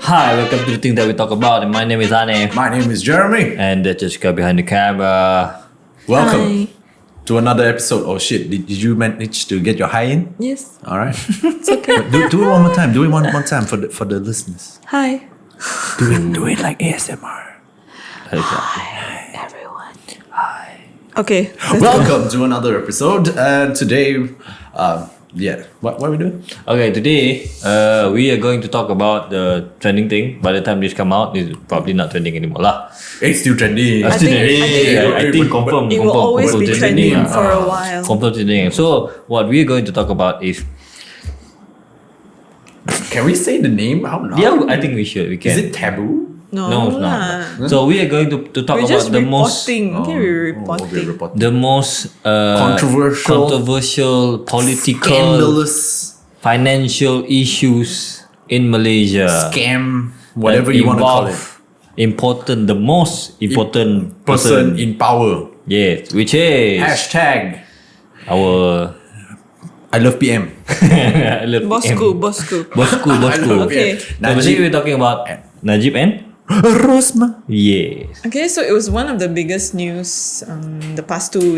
Hi, welcome to the thing that we talk about. And my name is Ane. My name is Jeremy. And that's Jessica behind the camera. Welcome Hi. to another episode. Oh shit, did you manage to get your high in? Yes, Alright. it's okay. do it one more time. Do it one more time for the listeners. Hi, Do it like ASMR. everyone. Hi. Okay. let's go. Welcome to another episode. And today, what are we doing? Okay, today we are going to talk about the trending thing. By the time this come out, it's probably not trending anymore lah. It's still trending. I think confirm. It will always be trending ah. for a while. Confirm trending. So what we're going to talk about is Can we say the name out loud? yeah, I think we should. We can. Is it taboo? No, it's lah. not. So we are going to talk We're about just the most reporting. Okay, we're reporting. we're reporting. the most controversial, political, Scandalous, financial issues in Malaysia. scam, whatever that you want to call it. Important, the most important Person in power. Yes, which is Hashtag our I love PM. I love Bossku. Bossku. Okay. So basically we're talking about Najib and Rosma. yes. Okay, so it was one of the biggest news the past few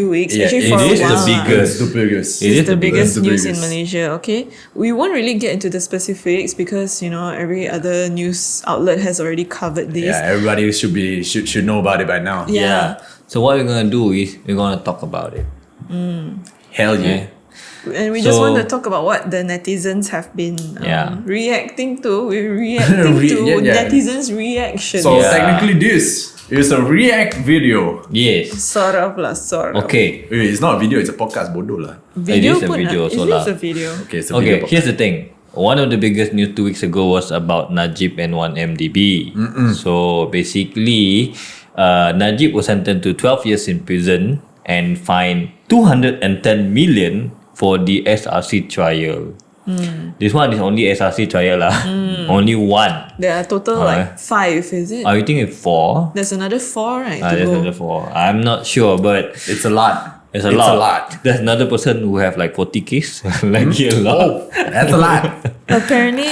weeks. Yeah, actually, it for a is the while. biggest. It's the biggest. It is It's the biggest the news in biggest. Malaysia. Okay, we won't really get into the specifics because every other news outlet has already covered this. Yeah, everybody should know about it by now. Yeah. So what we're gonna do is we're gonna talk about it. Hell yeah. And we just So- want to talk about what the netizens have been Yeah. reacting to. We're reacting to Yeah. netizens' reactions. So Yeah. technically this is a react video. Yes. Sort of lah, sort of. Okay. Wait, it's not a video, it's a podcast, bodoh lah. Video It is a pun video lah. also It lah. is a video. Okay, it's a Okay, video here's the thing. One of the biggest news 2 weeks ago was about Najib and 1MDB. So basically, Najib was sentenced to 12 years in prison and fined 210 million for the SRC trial. This one is only SRC trial lah. Only one. There are total like 5, is it? Are you thinking 4? There's another 4, right? to There's go. another 4. I'm not sure, but It's a lot. it's a It's lot. a lot. There's another person who have like 40 cases. Like a lot. Oh, that's a lot. Apparently,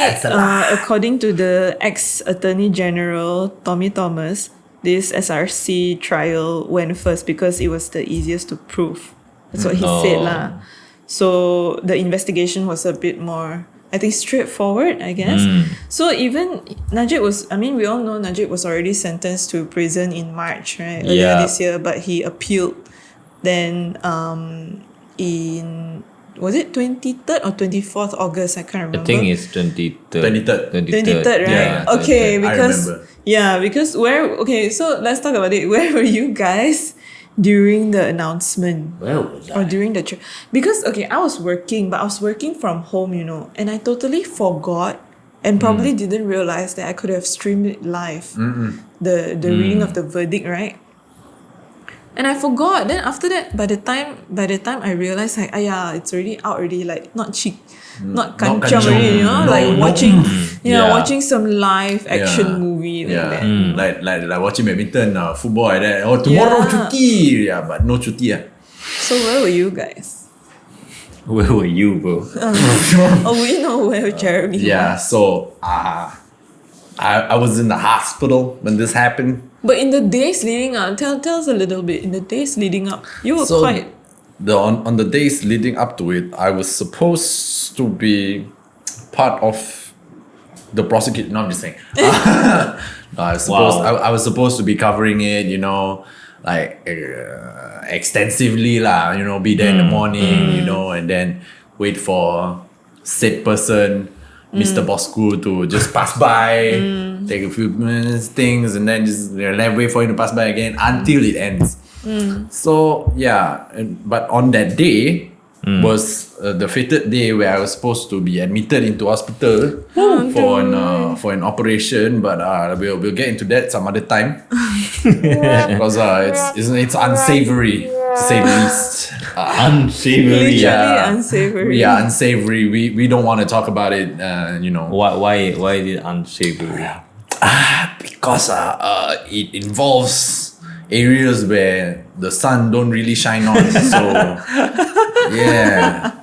according to the ex-Attorney General, Tommy Thomas, this SRC trial went first because it was the easiest to prove. That's what he said lah. So the investigation was a bit more, I think, straightforward, I guess. So even Najib we all know Najib was already sentenced to prison in March, right? Earlier Yeah. this year, but he appealed. Then in, was it 23rd or 24th August? I can't remember. I think it's 23rd. 23rd. Right? Yeah, okay, 23rd. because so let's talk about it. Where were you guys during the announcement? Where was Or I? during the because I was working, but I was working from home, and I totally forgot and probably didn't realize that I could have streamed it live. The reading of the verdict, right? And I forgot. Then after that, by the time I realized, like, it's already out already. Like not kancham kancham. already, like watching, Yeah. watching some live action Yeah. movie like Yeah, that. like watching badminton, football like that. Oh, tomorrow Yeah. cuti. Yeah, but no cuti. So where were you guys? Where were you, bro? Oh, we know where Jeremy Yeah, was. so I was in the hospital when this happened. But in the days leading up, tell us a little bit. In the days leading up, you were So quite. on the days leading up to it, I was supposed to be part of the prosecution. No, I'm just saying. No, I was supposed to be covering it, like extensively lah. Be there in the morning, and then wait for said person, Mr. Bossku, to just pass by, take a few minutes, things, and then just wait for him to pass by again until it ends. So yeah, but on that day was the fated day where I was supposed to be admitted into hospital for an operation. But we'll get into that some other time because it's unsavory to say the least. Unsavory. Literally unsavory. Yeah, unsavory. We don't want to talk about it. Why is it unsavory? Because it involves areas where the sun don't really shine on. So yeah.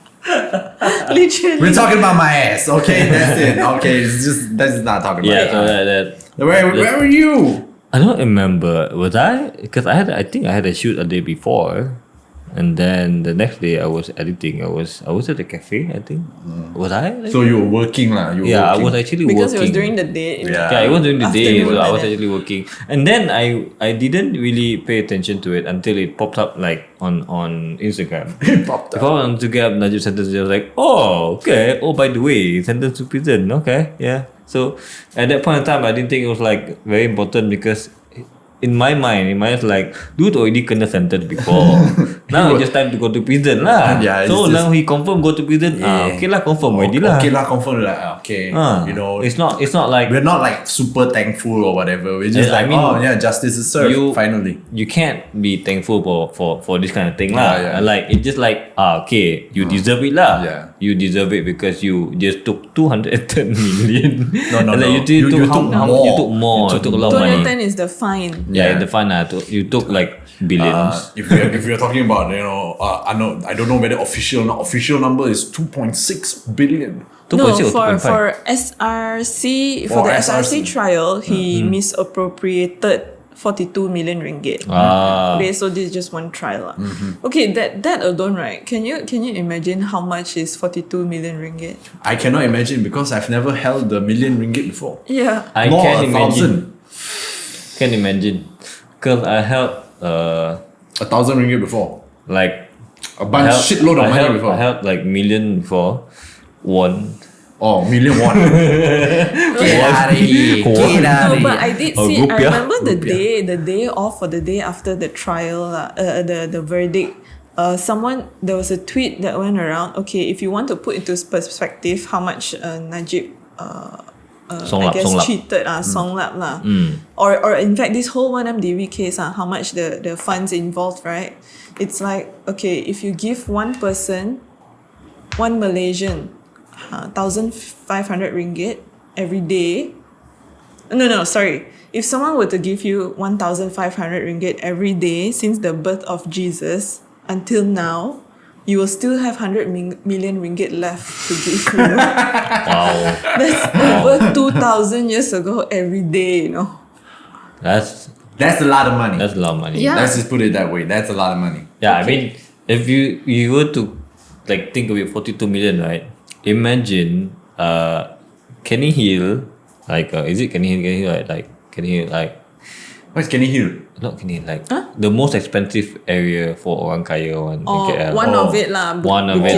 Literally. We're talking about my ass. Okay, that's it. Okay, that's not talking about Yeah, it. so that Where were you? I don't remember. Was I? Because I think I had a shoot a day before, and then the next day I was editing. I was at the cafe. I think. Was I? So you were working lah. Yeah, I was actually Because working. it was during the day. Yeah. Yeah, it was during the day, Afternoon so I was like that. actually working. And then I didn't really pay attention to it until it popped up like on Instagram. Popped If up. I was on Instagram, Najib sentenced, I was like, oh, okay. Oh, by the way, sentenced to prison. Okay, yeah. So at that point in time, I didn't think it was like very important because in my mind, it's like, dude already kena sentence before. Now it's just time to go to prison lah. Yeah, it's so just- now he confirm go to prison. Okay lah, confirm already lah. Okay lah, confirm lah. Okay, you know, it's not like we're not like super thankful or whatever. We're just Yeah, I like, mean, oh yeah, justice is served finally. you can't be thankful for this kind of thing lah. Yeah, yeah. Like it's just like okay, you deserve it lah. Yeah. You deserve it because you just took 210 million. No, And like, no. You took You took more. You took more. You took a lot of money. 210 is the fine. Yeah, Yeah. the fun lah. You took like billions. If we're talking about, you know, I don't know whether official or not official number is 2.6 billion. 2.6 No, or 2.5? for SRC For for the SRC. SRC trial, he misappropriated 42 million ringgit. Okay, so this is just one trial. Lah. Okay, that alone, right? Can you imagine how much is 42 million ringgit? I cannot imagine because I've never held the million ringgit before. Yeah. I Nor can 1,000. imagine. Can imagine. Cause I held 1,000 ringgit before. like A bunch shitload of money before. I held like million before. Won. Oh, million one. Get out of here. Get out No, of but here. I did Oh, see. I rupiah. remember the day off or the day after the trial, the verdict. There was a tweet that went around. Okay, if you want to put into perspective how much Najib, Songlap, I guess songlap. cheated, songlap lah. Or in fact, this whole 1MDB case, how much the funds involved, right? It's like, okay, if you give one person, one Malaysian, 1,500 ringgit every day. No, sorry. If someone were to give you 1,500 ringgit every day since the birth of Jesus until now, you will still have 100 million ringgit left to give you. Wow. That's over 2,000 years ago every day, you know. That's That's a lot of money. a lot of money. Yeah. Let's just put it that way. That's a lot of money. Yeah, I mean, if you were to like think of it, 42 million, right? Imagine, Kenny Hill, like is it Kenny Hill, right? Like Kenny Hill, like What's Kenny Hill? not Kenny Hill, like the most expensive area for orang kaya one in KL. One Oh. of it lah. One of it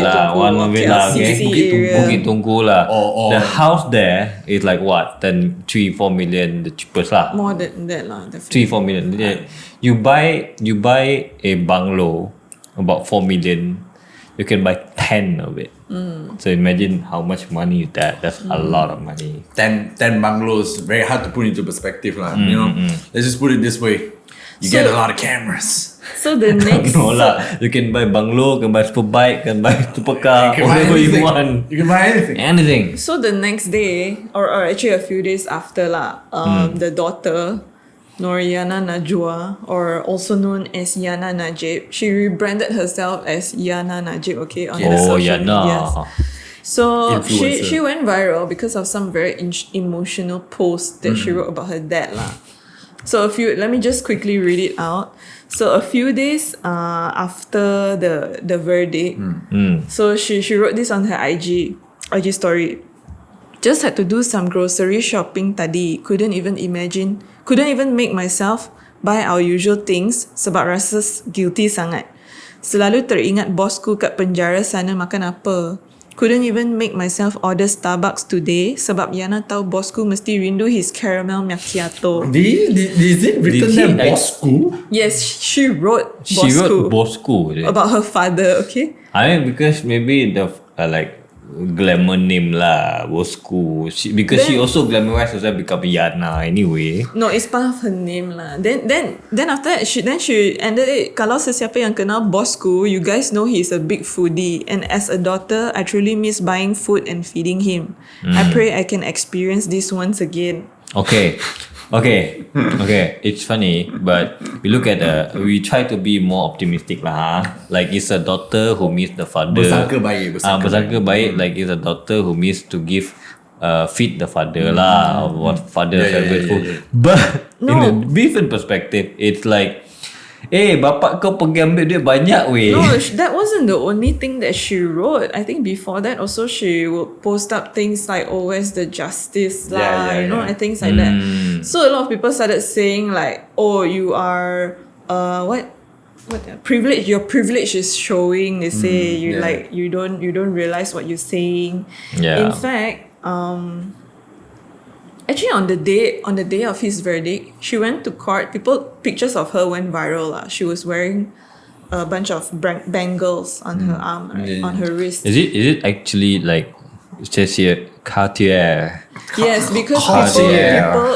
lah, okay. CC Bukit Tunggu. area. Bukit Tunggu lah. Oh. The house there is like what? 3-4 million, the cheapest lah. More than that lah, definitely. 3-4 million. Yeah. You buy a bungalow about 4 million, you can buy 10 of it. So imagine how much money is that. That's a lot of money. 10 bungalows, very hard to put into perspective lah. You know, let's just put it this way. You get a lot of cameras. So the next No lah. You can buy bungalow, can buy super bike, can buy supercar, You can buy whatever you anything. want. You can buy anything. Anything. So the next day, or actually a few days after lah, the daughter, Noriana Najwa, or also known as Yana Najib, she rebranded herself as Yana Najib, okay, on the Oh, social medias. Yana. So Influencer. she went viral because of some very emotional post that she wrote about her dad lah. So let me just quickly read it out. So a few days after the verdict, so she wrote this on her IG story. Just had to do some grocery shopping tadi. Couldn't even make myself buy our usual things sebab rasa guilty sangat. Selalu teringat bosku kat penjara sana makan apa. Couldn't even make myself order Starbucks today sebab Yana tahu bosku mesti rindu his caramel macchiato. Is it written Did he there like- Bossku? Yes, she wrote She bosku wrote Bossku. about her father, okay? I mean, because maybe the like glamour name lah, Bossku. Because she Then- also glamorized herself become Yana anyway. No, it's part of her name lah. Then after that, she ended it. Kalau sesiapa yang kenal bosku, you guys know he's a big foodie, and as a daughter, I truly miss buying food and feeding him. I pray I can experience this once again. Okay. Okay, it's funny, but we look at we try to be more optimistic lah. Like it's a daughter who missed the father. Bersangka baik. Bersangka baik. Like it's a daughter who missed to give feed the father lah, or what father celebrate food. But in a different perspective, it's like, bapak kau pergi ambil duit banyak weh. No, that wasn't the only thing that she wrote. I think before that also she would post up things like, oh, where's the justice lah, and things like that. So a lot of people started saying like, oh, you are what privilege, your privilege is showing. They say you don't realize what you're saying. In fact, actually, on the day of his verdict, she went to court. Pictures of her went viral. She was wearing a bunch of bangles on her arm, right? On her wrist. Is it actually like it says here Cartier? Yes, because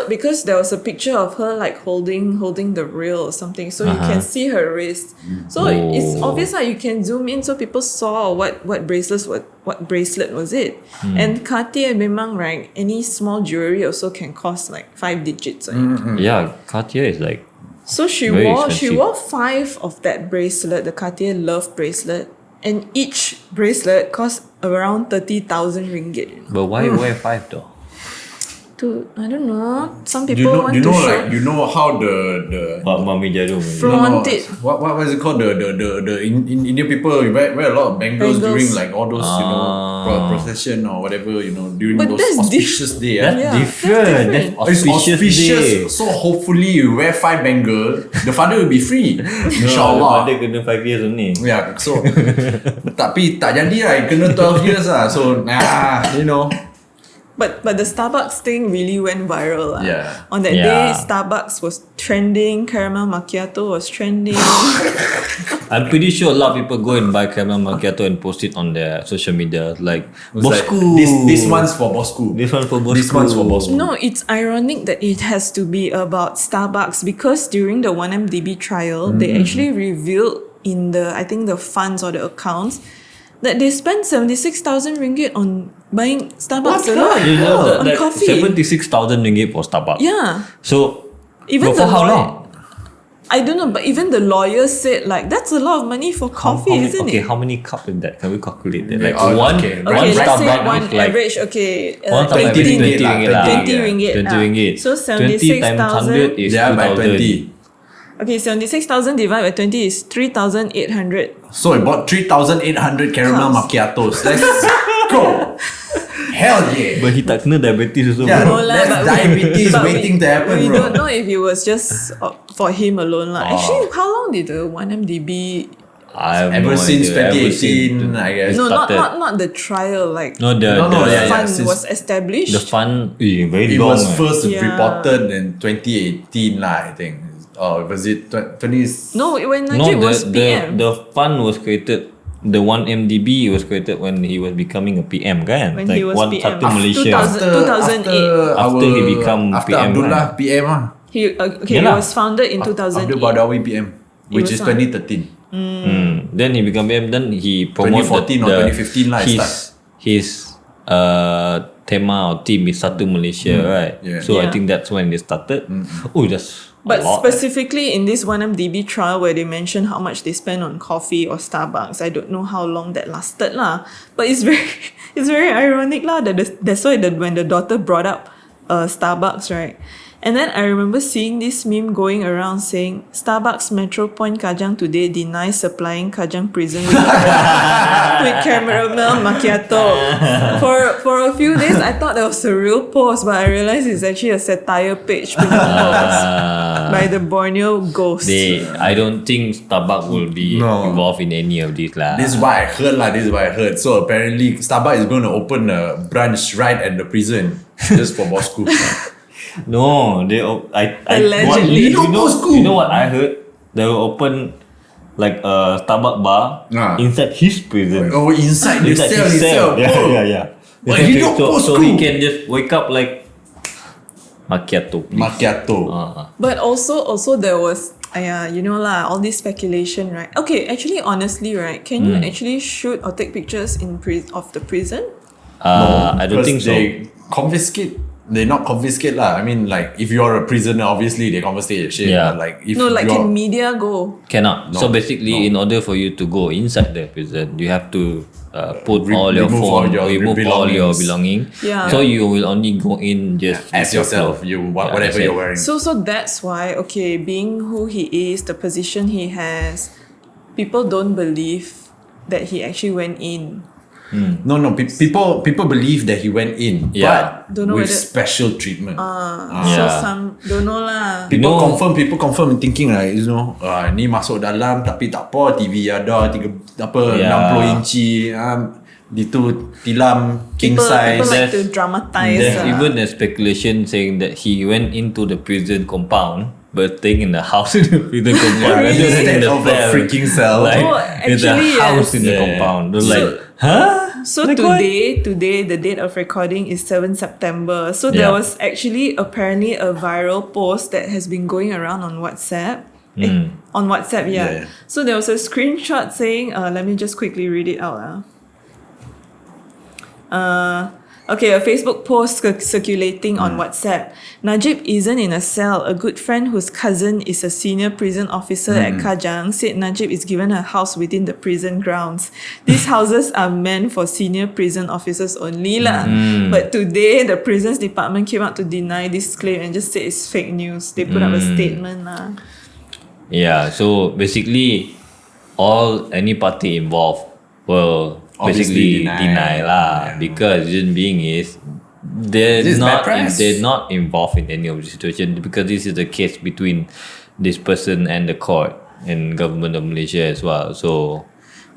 because there was a picture of her like holding the rail or something, so you can see her wrist. So it's obvious that you can zoom in, so people saw what bracelet was it. And Cartier memang, right, any small jewelry also can cost like 5 digits. Right? Yeah, Cartier is like. So she wore 5 of that bracelet, the Cartier Love bracelet, and each bracelet cost around 30,000 ringgit. But why wear 5 though? I don't know. Some people want to show. You know how the Mami Jarum. Flaunt it. What is it called? The Indian people wear a lot of bangles during like all those procession or whatever, during But those auspicious day. That's different. That's It's auspicious day. So hopefully you wear 5 bangle, the father will be free. InsyaAllah. Father kena 5 years only. Yeah, so tapi tak jadi lah, kena 12 years lah. So But the Starbucks thing really went viral. Yeah. On that day, Starbucks was trending, caramel macchiato was trending. I'm pretty sure a lot of people go and buy caramel macchiato and post it on their social media. Like, Bossku. Like, this one's for Bossku. This one for Bossku. This one's for Bossku. No, it's ironic that it has to be about Starbucks, because during the 1MDB trial, they actually revealed in I think the funds or the accounts, that they spent 76,000 ringgit on buying Starbucks alone. On coffee. 76,000 ringgit for Starbucks. Yeah. So, Even for how long? I don't know, but even the lawyers said like that's a lot of money for coffee, isn't it? Okay, how many cups is that? Can we calculate that? Like okay, one let's say Starbucks one is like average. 20 ringgit lah. 20 ringgit. 20 ringgit. So 20 times 100 is 2,000. Okay, 76,000 divided by 20 is 3,800. So I bought 3,800 caramel macchiatos. Let's go. Hell yeah. But he tak kena diabetes also. Yeah, bro. No lah, that's but diabetes but waiting to happen, we bro. don't know if it was just for him alone lah. Actually, how long did the 1MDB? I have Ever no since idea. 2018, I guess. No, started. not the trial. Like No, the fund since was established. the fund very It long. was first Yeah. reported in 2018 lah, I think. Or was it 20? No, when No, Najib was PM. the fund was created. The 1MDB was created when he was becoming a PM, kan? When like he was one PM. satu Malaysia. 2008. After he become after PM, Abdullah right? PM lah. He Yalah. was founded in 2008. Abdul Badawi PM, which is was on- 2013. Then he became PM. Then he promoted 2014 or 2015 lah, it his tema or team is Satu Malaysia, right? Yeah. So I Yeah. think that's when they started. Oh, that's But a lot. specifically in this 1MDB trial where they mentioned how much they spend on coffee or Starbucks, I don't know how long that lasted lah. But it's very ironic lah that that's why when the daughter brought up Starbucks, right? And then I remember seeing this meme going around saying Starbucks Metro Point Kajang today denies supplying Kajang prison with caramel macchiato. For a few days I thought that was a real post, but I realized it's actually a satire page being post by the Borneo ghost. I don't think Starbucks will be involved in any of these lah. This is what I heard. So apparently Starbucks is going to open a branch right at the prison just for Bossku. No, Allegedly. You know what I heard? They will open like a Starbucks bar inside his prison. Oh, inside the cell his itself. Yeah. But he don't So he can just wake up like macchiato. Please. Macchiato. But also there was all this speculation, right? Okay, actually honestly, right, can you actually shoot or take pictures of the prison? I don't think so. They confiscate they not confiscate lah. I mean, like if you're a prisoner, obviously they confiscate your shit. Yeah. But like if No, like you're, can media go? Cannot. So No, basically, in order for you to go inside the prison, you have to put Re- all your remove all phone, your remove all your belongings. Yeah. So you will only go in just as with your yourself, clothes. you Yeah, whatever that's you're it. wearing. So that's why, okay, being who he is, the position he has, people don't believe that he actually went in. No, people believe that he went in, Yeah. but Don't know with whether- special treatment. So Yeah. some don't know lah. People You know- confirm thinking like, you know, ni masuk dalam tapi tak apa, TV ada 60 Yeah. inci, itu tilam king People size. like to There's- dramatize. There's even a speculation saying that he went into the prison compound, but staying in the house in the prison compound. Really? rather than in Instead the of a cell. freaking cell. Like, Oh, it's a actually, house yes. in the Yeah. compound. They're So- like, huh? So Like what? today, the date of recording is 7 September. So there Yeah. was actually apparently a viral post that has been going around on WhatsApp. On WhatsApp, yeah. Yeah. So there was a screenshot saying, let me just quickly read it out. Okay, a Facebook post circulating on WhatsApp. Najib isn't in a cell. A good friend whose cousin is a senior prison officer at Kajang said Najib is given a house within the prison grounds. These houses are meant for senior prison officers only lah. But today, the prisons department came out to deny this claim and just said it's fake news. They put up a statement lah. Yeah, so basically, any party involved will Obviously basically deny. deny lah, because reason being is they're This is not bad press. they're not involved in any of the situation, because this is the case between this person and the court and government of Malaysia as well. So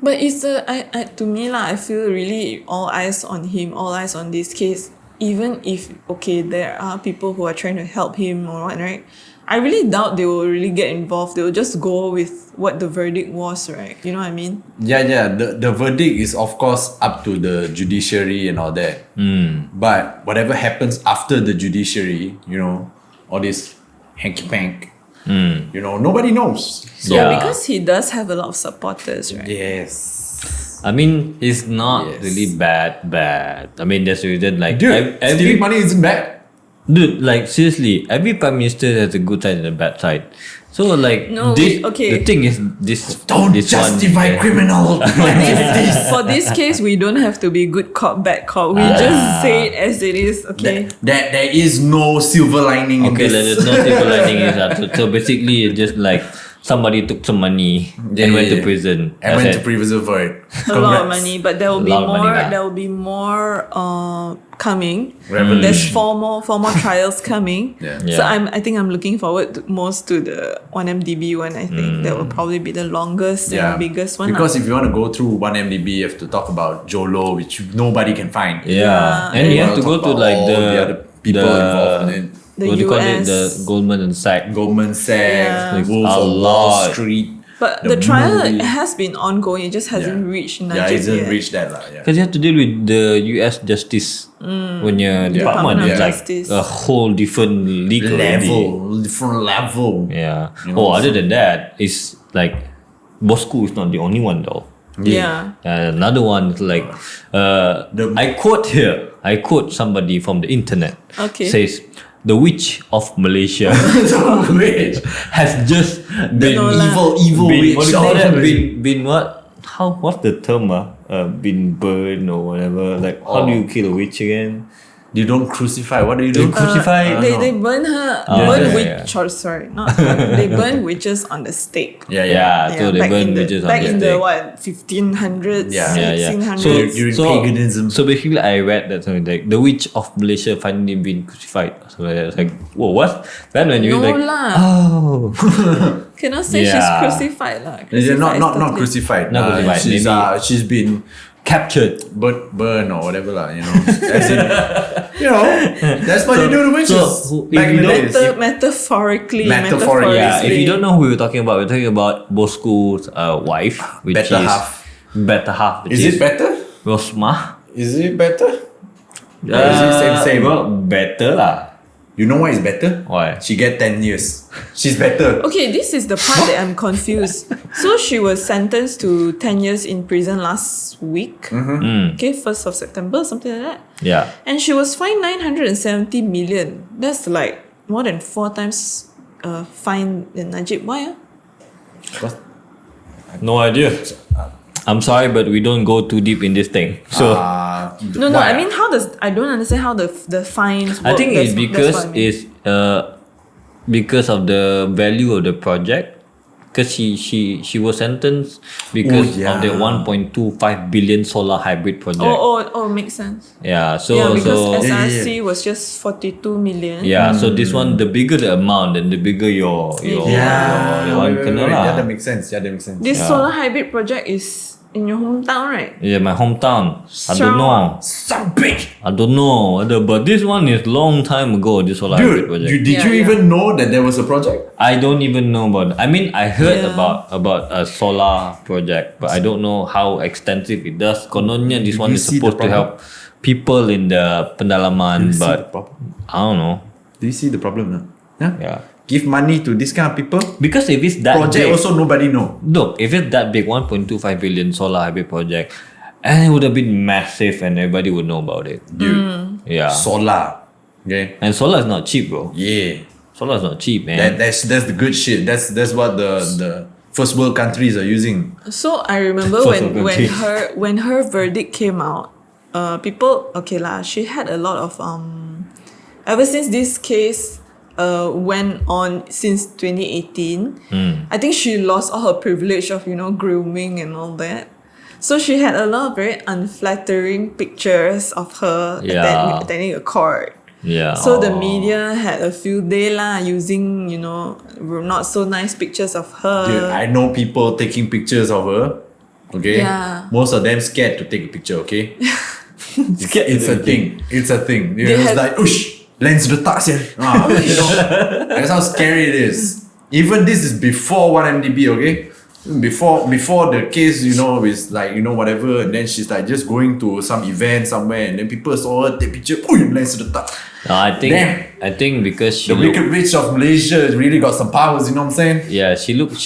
But it's to me lah, I feel really all eyes on him, all eyes on this case. Even if okay, there are people who are trying to help him or what, right? I really doubt they will really get involved. They will just go with what the verdict was, right? You know what I mean? Yeah. The verdict is of course up to the judiciary and all that. But whatever happens after the judiciary, you know, all this hanky pank, you know, nobody knows. So Yeah. Because he does have a lot of supporters, right? yes, I mean, it's not Yes. really bad. I mean, there's a reason like dude, every stealing money isn't bad. dude, like seriously, every prime minister has a good side and a bad side. So like No, this, okay. the thing is this. Don't this justify one, criminal activities. For this case, we don't have to be good cop, bad cop. We just say it as it is, okay? There is no silver lining in Okay, this. there's no silver lining is that. So basically, it's just like somebody took some money and went to prison. And That's went it. to prison for it. A lot of Congrats. money, but there will be A lot of money more. lah. There will be more coming. Revolution. There's four more trials coming. Yeah. So Yeah. I think I'm looking forward most to the 1MDB one. I think that will probably be the longest and biggest one. Because if you want to go through 1MDB, you have to talk about Jolo, which nobody can find. Yeah, and you have to go to Talk about like all the other people involved in it. The what do you call it? US. The Goldman and Sachs. Goldman Sachs, Yeah. Wolf A of Wall lot. Street. but the the trial movie. has been ongoing. It just hasn't reached Najib Yeah, it hasn't yet. reached that lah. Yeah. Because you have to deal with the US justice when your department Department is of like Justice. a whole different league already. Different level. Yeah. You know, Other than that, it's like Bossku is not the only one though. Yeah. Another one is like I quote somebody from the internet. Okay. Says the witch of Malaysia So wait, has just been No lah. evil been, what witch. do you call of that? Malaysia. Been what? What's the term? Been burned or whatever. Like how do you kill a witch again? You don't crucify. What do you do? Crucify. They burn her. Yeah, burn yeah, witch. Sorry, not burn. They burn witches on the stake. Yeah, so they back burn in the, witches on back the in the stake. what 1500s, Yeah. 1600s. So During paganism. So basically, I read that something like the witch of Malaysia finally been crucified. So like that. It's like, whoa, what? Then when you No like, lah. oh, Cannot say she's Yeah. crucified lah. Yeah, not totally- crucified. Not crucified, She's maybe- she's been captured. burn or whatever lah. You know, as in, you know, that's what you do to witches so back if in the you days. Metaphorically. Metaphorically. Yeah, if you don't know who we're talking about, we're talking about Bossku's wife, which Better is half. better half. Which Is it better? Rosmah? Is it better? Or is it same? Well, better lah. You know why it's better? Why? She get 10 years. She's better. Okay, this is the part that I'm confused. So she was sentenced to 10 years in prison last week. Okay, 1st of September, something like that. Yeah. And she was fined 970 million. That's like more than 4 times fine in Najib. Why? No idea. I'm sorry, but we don't go too deep in this thing. So No, I mean, I don't understand how the fines work. I think it's That's because what I mean. it's because of the value of the project. Because she was sentenced because of the 1.25 billion solar hybrid project. Makes sense. Yeah. So Yeah, because so SRC was just 42 million. yeah. So this one, the bigger the amount, then the bigger your one kena lah. Yeah, that makes sense. This solar hybrid project is in your hometown, right? Yeah, my hometown. I don't know. Some bitch. I don't know. But this one is long time ago. This solar hybrid Dude, project. did you even know that there was a project? I don't even know about. I mean, I heard about a solar project, but I don't know how extensive it does. Kononnya this one you is see supposed the to help people in the pendalaman, See the but problem? I don't know. Do you see the problem now? Yeah, Give money to this kind of people. because if it's that Project big, also nobody know. look, if it's that big, 1.25 billion solar hybrid project, and it would have been massive, and everybody would know about it. Dude, Yeah, solar. Okay. and solar is not cheap, bro. Yeah. Solar is not cheap, man. That's the good shit. That's what the first world countries are using. So I remember First of when her verdict came out, people she had a lot of ever since this case went on since 2018, I think she lost all her privilege of grooming and all that. So she had a lot of very unflattering pictures of her attending a court. Yeah. So the media had a field day using not so nice pictures of her. Dude, I know people taking pictures of her. Okay. Yeah. Most of them scared to take a picture. Okay. Scared It's to a take a thing. It's a thing. You They know, it's had- like, lens retak sial. That's how scary it is. Even this is before 1MDB, okay? Before the case, is like, whatever, and then she's like just going to some event somewhere, and then people saw her take picture, lens retak. No, Damn. I think because she The wicked witch of Malaysia really got some powers, you know what I'm saying? yeah, she looks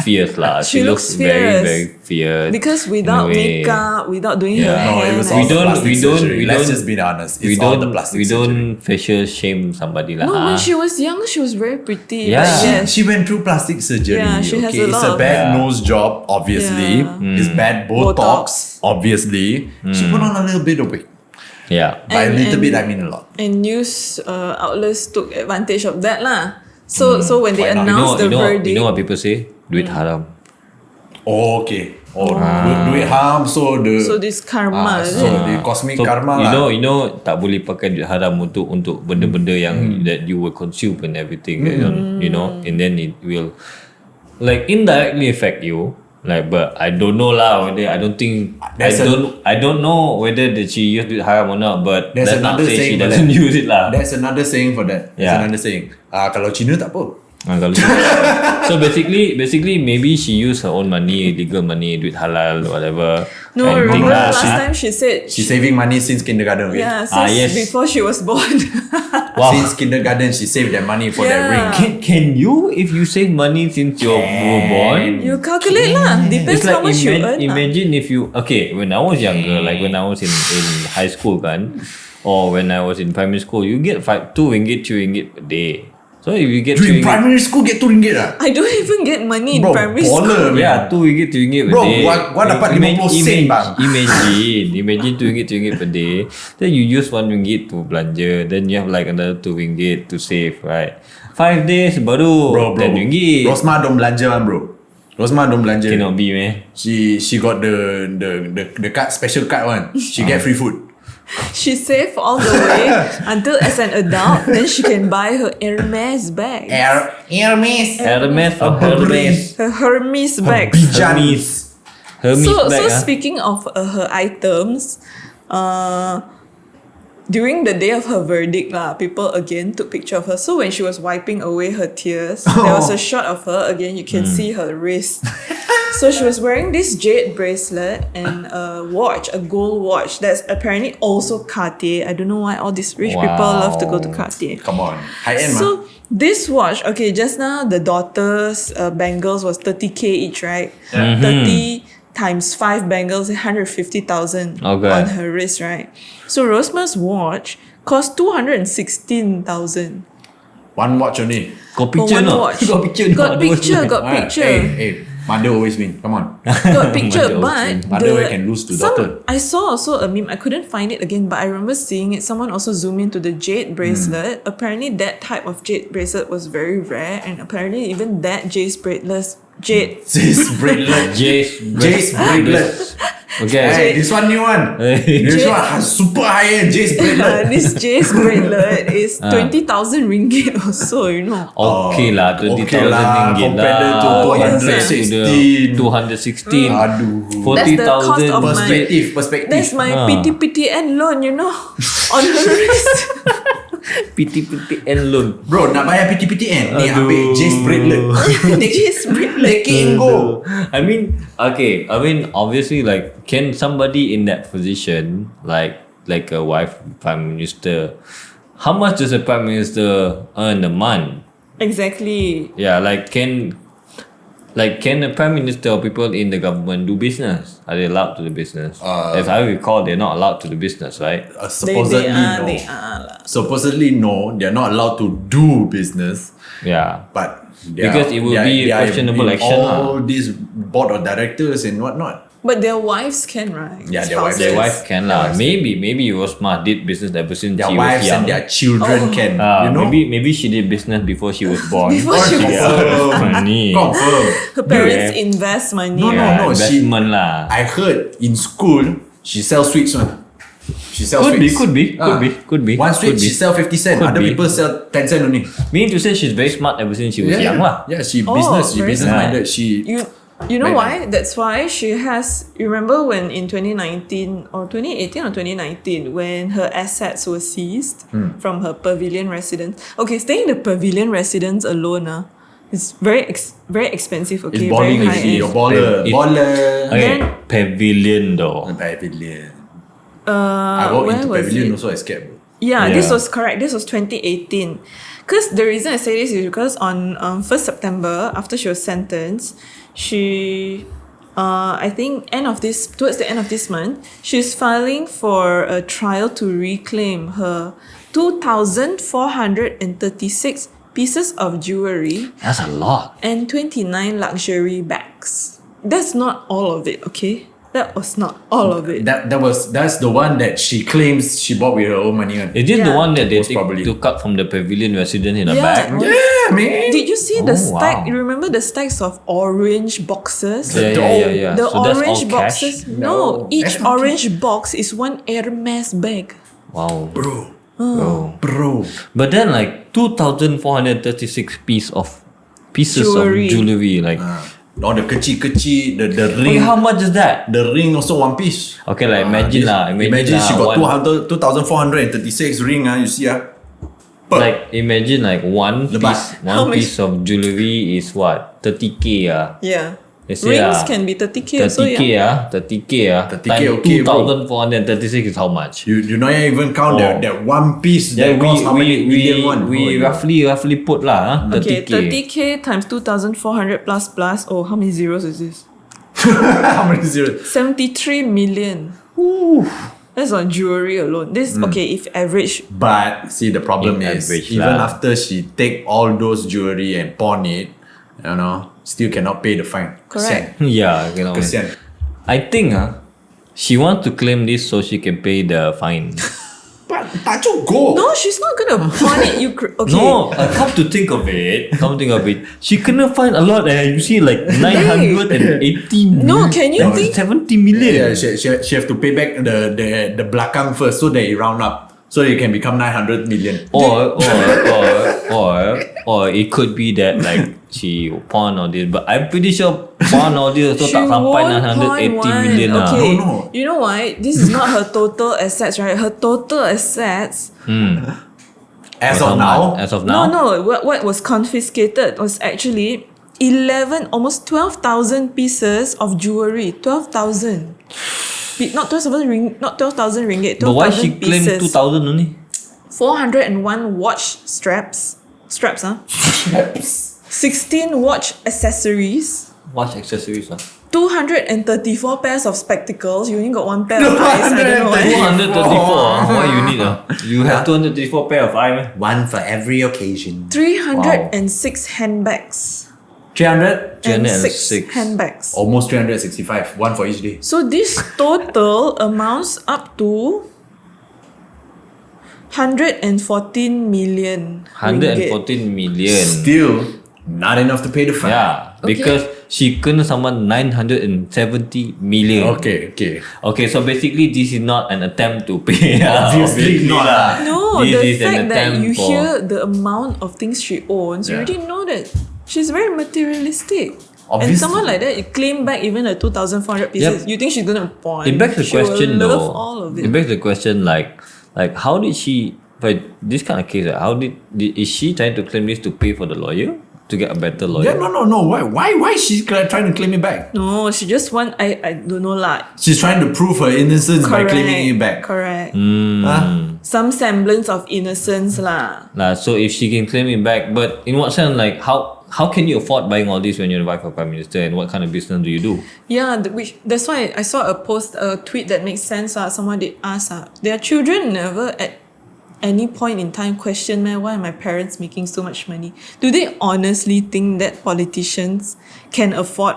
fierce lah. She looks very fierce. very fierce. Because in a without way. makeup, without doing her Yeah. hair, No, it was and all We the don't- plastic we don't- surgery. we Let's don't- just be honest. we It's all don't the plastic we surgery. don't facial shame somebody lah. No, when she was young, she was very pretty. Yeah. But yes, She went through plastic surgery. Yeah, she has a It's lot a of- bad Yeah. nose job, obviously. Yeah. It's bad Botox, obviously. She put on a little bit of weight. Yeah. By a And- little and- bit, I mean a lot. and news outlets took advantage of that lah. So when they Why not? announced the verdict, You know what people say? Duit haram. Oh, okay. Duit haram, so the so this karma, is so it? the cosmic So karma you lah. know tak boleh pakai duit haram untuk benda-benda yang that you will consume and everything. And then it will like indirectly affect you. Like, but I don't know lah whether I don't know whether that she used it haram or not. But There's that's not another say she saying for doesn't that. use it lah. There's another saying for that. There's Yeah. another saying. Kalau Cina tak apa. Kalau so basically maybe she used her own money, legal money, duit halal, whatever. No, and think remember lah, last time she said She's saving money since kindergarten. Okay? yeah, since yes. before she was born. Wow. Since kindergarten, she saved that money for that ring. Yeah. Can you, if you save money since you were born? You calculate lah. Depends It's how like much you earn. lah. imagine if you when I was younger, like when I was in high school kan, or when I was in primary school, you get 2 ringgit, 3 ringgit per day. So if you get Dude, 3 in ringgit, primary school get 2 ringgit lah. I don't even get money in Bro, primary baller, school. man. yeah, 2 ringgit, 3 ringgit per Bro, day. gua dapat 50 sen, bang. Imagine 2 ringgit, 3 ringgit per day. Then you use 1 ringgit to belanja. Then you have like another 2 ringgit to save, right? 5 days baru Bro. 10 ringgit. Rosma don't belanja man, bro. Rosma don't belanja. Cannot be, man. She got the card, special card one. She get free food. She saved all the way until as an adult, then she can buy her Hermes bag. Hermes. Hermes or Hermes? Her Hermes bag. Hermes. Hermes So bag, ah. speaking of her items, during the day of her verdict lah, people again took picture of her. So when she was wiping away her tears, there was a shot of her again. You can see her wrist. So she was wearing this jade bracelet and a watch, a gold watch that's apparently also Cartier. I don't know why all these rich people love to go to Cartier. Come on, high end, man. So this watch, okay, just now the daughter's bangles was 30K each, right? 30 times 5 bangles, 150,000 on her wrist, right? So Rosema's watch cost 216,000. One watch only. Got picture one no? watch. Got picture Got picture. Hey, mother always win. Come on. Got picture, but Mother can lose to daughter. I saw also a meme. I couldn't find it again, but I remember seeing it. Someone also zoomed into the jade bracelet. Apparently, that type of jade bracelet was very rare, and apparently, even that Jace bracelet. Jace bracelet. Okay. Hey, this one new one. This one has super high end Jace bracelet. This Jace bracelet is 20,000 ringgit or so, you know. Okay lah, 20,000 ringgit compared to 216. 216. Aduh. That's the cost 40,000 of Perspective. That's my PTPTN loan, you know, on her wrist. PTPTN loan. Bro, nak bayar PTPTN ni ambil Jace bracelet. Jace bracelet. Take it and go. I mean, obviously, like, can somebody in that position, like a wife prime minister, how much does a prime minister earn a month? Exactly. Yeah, can a prime minister or people in the government do business? Are they allowed to do business? As I recall, they're not allowed to do business, right? Supposedly no. They are. Supposedly no, they're not allowed to do business. Yeah. But because it will be questionable action. All these board of directors and whatnot. But their wives can, right? Yeah, their wives. Their wife can lah. Maybe Rosma did business ever since Their she wives was young. and their children can. You know? Maybe she did business before she was born. Before she was born. Funny. Confirm. Her parents invest money. No. Investment lah. I heard in school she sells sweets one. She sells sweets. Could be. One sweet she sell 50 cents. Other people sell 10 cents only. Meaning to say she's very smart ever since she was young lah. Yeah, she very business minded. You know why? That's why she has. You remember when in 2019 or 2018 or 2019 when her assets were seized from her pavilion residence. Okay, staying in the pavilion residence alone, it's very expensive. Okay, It's balling very high end. your baller. Okay, pavilion though. Pavilion. I walked into pavilion also. I scared, bro. Yeah, this was correct. This was 2018. Because the reason I say this is because on 1st September, after she was sentenced, she, I think towards the end of this month, she's filing for a trial to reclaim her 2,436 pieces of jewelry. That's a lot. And 29 luxury bags. That's not all of it, okay? That was not all of it. That's the one that she claims she bought with her own money. Is this the one that they probably took out from the pavilion residence in a Yeah. bag? Yeah, man. Did you see the stack? wow. You remember the stacks of orange boxes? Yeah. The So that's all orange cash? boxes. No, No, each that's not orange box is one Hermes bag. Wow. Bro. Oh. But then like 2,436 pieces of Jewelry. jewelry. Like, All the kecil-kecil, the okay, ring. how much is that? The ring also one piece. Okay, like imagine lah. Imagine she got one, 2,436 ring. You see like imagine like one Lepas. How much? piece of jewelry is what? 30K Yeah. Let's say, Rings can be 30K also, 30K yeah. 30K 30K, times okay, bro. 2,436 is how much? You not even count that one piece that cost how many million one. we roughly put lah, Okay, 30K. 30K times 2,400 plus. Oh, how many zeros is this? How many zeros? 73 million. That's on jewelry alone. This, okay, if average. But see, the problem In is average even lah. after she take all those jewelry and pawn it, still cannot pay the fine. Correct. Yeah, Kesian. I think she wants to claim this so she can pay the fine. But tak cukup. No, she's not gonna pawn it. Okay. No, come to think of it, she couldn't find a lot. You see, like 980 million. No, can you think? 70 million. Yeah, she have to pay back the belakang first so they round up. So it can become 900 million. Or it could be that like she pawn all this, but I'm pretty sure pawn all this also She tak sampai won't 980 pawn million one. lah. Okay, No. you know why? This is not her total assets, right? Her total assets. As How of much? now, As of now? No. What was confiscated was actually 11, almost 12,000 pieces of jewelry. 12,000. Not 12,000 not 12,000 ringgit. 12,000 But why she claim pieces. 2,000 only? 401 watch straps. Straps, huh? 16 watch accessories. Watch accessories 234 pairs of spectacles. You only got one pair of eyes. I don't know why. 234. Why you need You have 234 pair of eye meh? one for every occasion. 306 handbags. 300? And 306. 6 handbags. Almost 365. One for each day. So this total amounts up to 114 million. 114 million. Still not enough to pay the fine. Yeah, because she kena someone 970 million. Okay. Okay, so basically this is not an attempt to pay. Obviously not lah. No, This the is an fact that attempt you for- hear the amount of things she owns, you Yeah. already know that she's very materialistic. And Obviously. someone like that, you claim back even a 2,400 pieces. Yep. You think she's gonna pawn? It begs the She will question love though. all of It it. begs the question like how did she? But this kind of case, how is she trying to claim this to pay for the lawyer to get a better lawyer? Yeah, no. Why is she trying to claim it back? No, she just want. I don't know lah. She's trying to prove her innocence by claiming it back. Correct. Huh? Some semblance of innocence lah. So if she can claim it back, but in what sense? Like how can you afford buying all this when you're the wife of Prime Minister, and what kind of business do you do? Yeah, that's why I saw a tweet that makes sense. Someone did ask, their children never at any point in time question, man, why are my parents making so much money? Do they honestly think that politicians can afford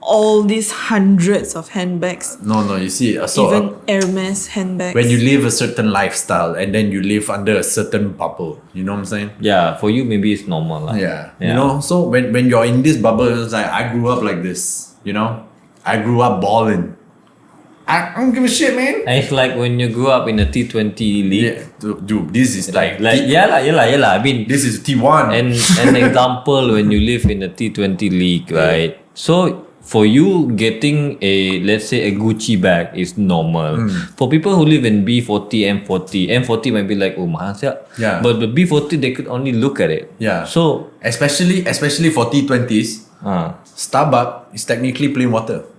all these hundreds of handbags? No, you see, so Even Hermes handbags. when you live a certain lifestyle and then you live under a certain bubble, you know what I'm saying? Yeah, for you maybe it's normal lah. Yeah. You know, so when you're in this bubble, it's like I grew up like this, you know? I grew up balling. I don't give a shit, man. And it's like when you grew up in the T20 league. Yeah, dude, this is like Yeah lah. I mean, this is T1. and an example when you live in the T20 league, right? So for you getting let's say a Gucci bag is normal. For people who live in B40, M40 might be like, oh mahal siap. Yeah. But the B40 they could only look at it. Yeah. So especially for T20s, Starbucks is technically plain water.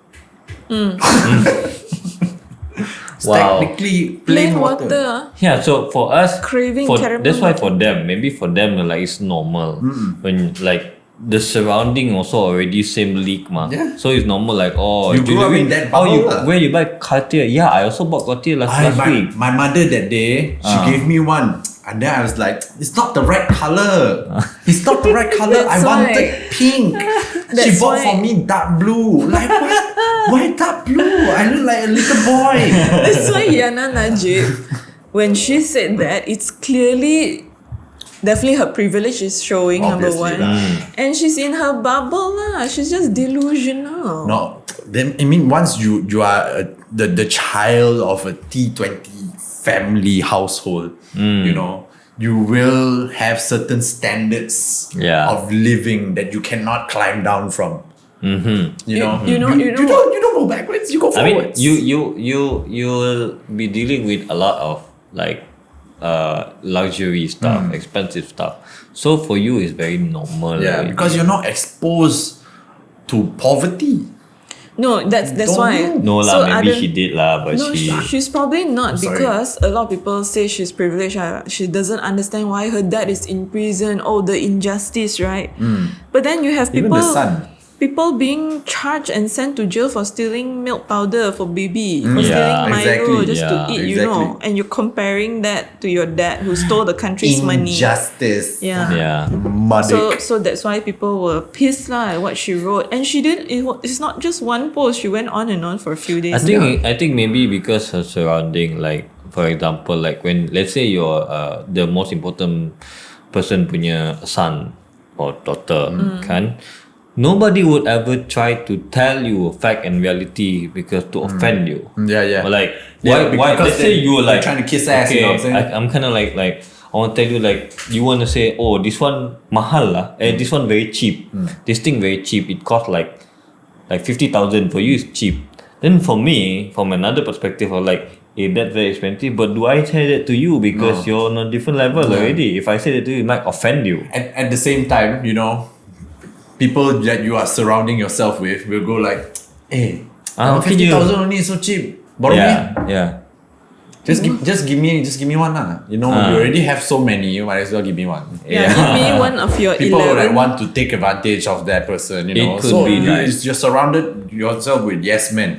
It's Wow. technically plain plain water. yeah, so for us, Craving caramel that's why water. for them, maybe for them like it's normal when like the surrounding also already same league ma. Yeah. So it's normal like You grew up in that bubble lah. where you buy Cartier? Yeah, I also bought Cartier last week. My mother that day, she gave me one. And then I was like, it's not the right color. It's not the right color. I That's wanted why. pink. She That's bought for why. me dark blue. Like, what? Why dark blue? I look like a little boy. That's why Yana Najib, when she said that, it's clearly definitely her privilege is showing, number Obviously one. lah. And she's in her bubble lah. She's just delusional. No, then I mean, once you are the child of a T20 family household, you know, you will have certain standards Yeah. of living that you cannot climb down from. You know, you know you don't go backwards. You go I mean, forwards. you will be dealing with a lot of like luxury stuff, expensive stuff. So for you, it's very normal. yeah, already. because you're not exposed to poverty. No, that's Don't why. know. no So lah, maybe other- she did lah, but No, she. she's probably not sorry. because a lot of people say she's privileged. She doesn't understand why her dad is in prison. Oh, the injustice, right? But then you have Even people, the son. people being charged and sent to jail for stealing milk powder for baby, for Yeah, stealing Milo exactly. just to Yeah, eat. You exactly. know, and you're comparing that to your dad who stole the country's money. Injustice. Yeah. Yeah. Muddick. So that's why people were pissed lah at what she wrote, and she did. It's not just one post. She went on and on for a few days. I think maybe because her surrounding, like for example, like when let's say you're the most important person punya son or daughter, kan? Nobody would ever try to tell you a fact and reality because to offend you. Yeah. Or like Yeah, why because let's say you were they're like trying to kiss ass, you know what I'm saying? I'm kind of like I want to tell you like you want to say, oh, this one mahal lah, this one very cheap. This thing very cheap. It cost like 50,000 for you is cheap. Then for me, from another perspective, I'm like, hey, that's very expensive. But do I say that to you because you're on a different level already? If I say that to you, it might offend you. At the same time, you know, people that you are surrounding yourself with will go like, hey, 50,000 only so cheap. Borrow me. Yeah. Just give me one lah. You know, you already have so many. You might as well give me one. Yeah, give me one of your People 11. like want to take advantage of that person. You know, could so be like- you're surrounded yourself with yes men.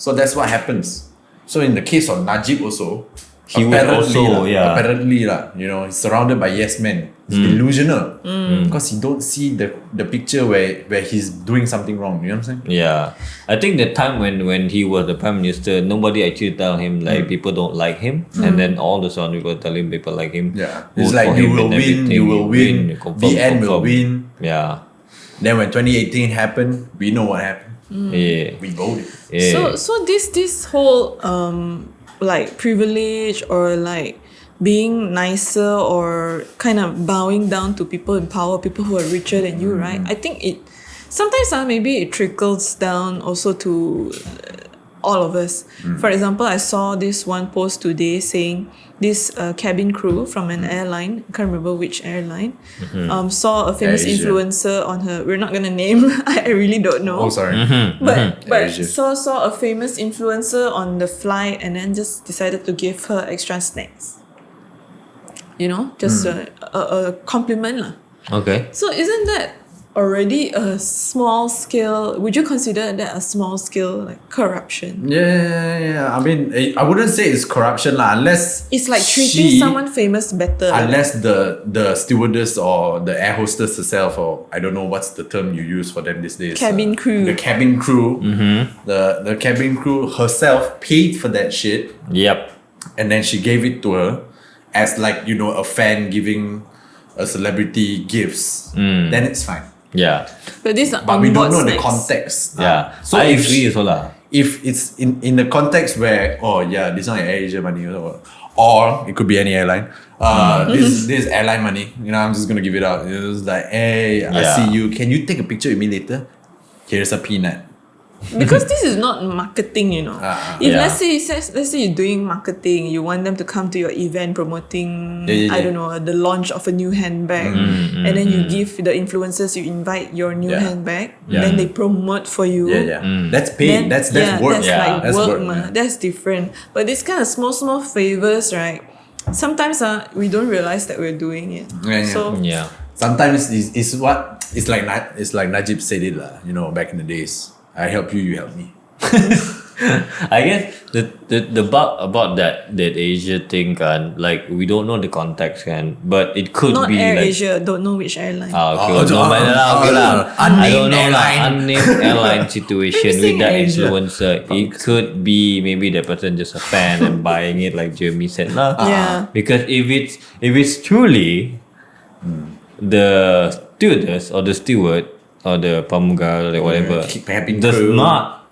So that's what happens. So in the case of Najib also, He would also, apparently lah, you know, he's surrounded by yes men. It's delusional because he don't see the picture where he's doing something wrong. You know what I'm saying? Yeah, I think the time when he was the prime minister, nobody actually tell him like people don't like him, and then all the sudden people tell him people like him. Yeah, vote it's like for you him will and win, everything. you will win. Confirm, The end will confirm. win. Yeah, Then when 2018 happened, we know what happened. yeah, We voted. yeah. So this whole like privilege or like being nicer or kind of bowing down to people in power, people who are richer than you, right? I think it sometimes maybe it trickles down also to all of us. For example, I saw this one post today saying this cabin crew from an airline, I can't remember which airline, saw a famous Asia. influencer on her. We're not gonna name. I really don't know. Oh, sorry. But Asia. saw a famous influencer on the flight and then just decided to give her extra snacks. You know, just a compliment lah. Okay. So isn't that already a small scale? Would you consider that a small scale like corruption? Yeah. I mean, I wouldn't say it's corruption lah, unless It's like treating someone famous better. unless the stewardess or the air hostess herself, or I don't know what's the term you use for them these days. Cabin crew. The cabin crew. The cabin crew herself paid for that shit, Yep. and then she gave it to her as like, you know, a fan giving a celebrity gifts. Then it's fine. Yeah. But these are But we don't know the snacks. context. Yeah. So I if agree also lah. if it's in the context where, oh yeah, this one Air Asia money, or it could be any airline. This airline money, you know, I'm just gonna give it out. It's like, hey, I Yeah. see you. Can you take a picture with me later? Here's a peanut. Because this is not marketing, you know. If Yeah. let's say you're doing marketing, you want them to come to your event promoting, Yeah. I don't know, the launch of a new handbag, and then you give the influencers, you invite your new Yeah. handbag, Yeah. then they promote for you. Yeah. That's paid. Then, That's yeah, work. That's Yeah. like That's work, work, ma. yeah. That's different. But this kind of small favors, right? Sometimes we don't realize that we're doing it. Yeah. So Yeah. Sometimes it's like Najib said it lah. You know, back in the days, I help you, you help me. I guess the bug about that Asia thing kan, like we don't know the context kan, but it could not be Air like Asia, don't know which airline. okay, no matter lah, okay lah. I don't know lah, unnamed airline situation with that Asia. influencer. It could be maybe that person just a fan and buying it like Jeremy said lah. Yeah. Because if it's truly the stewardess or the steward or the pramugara or whatever cabin does crew. not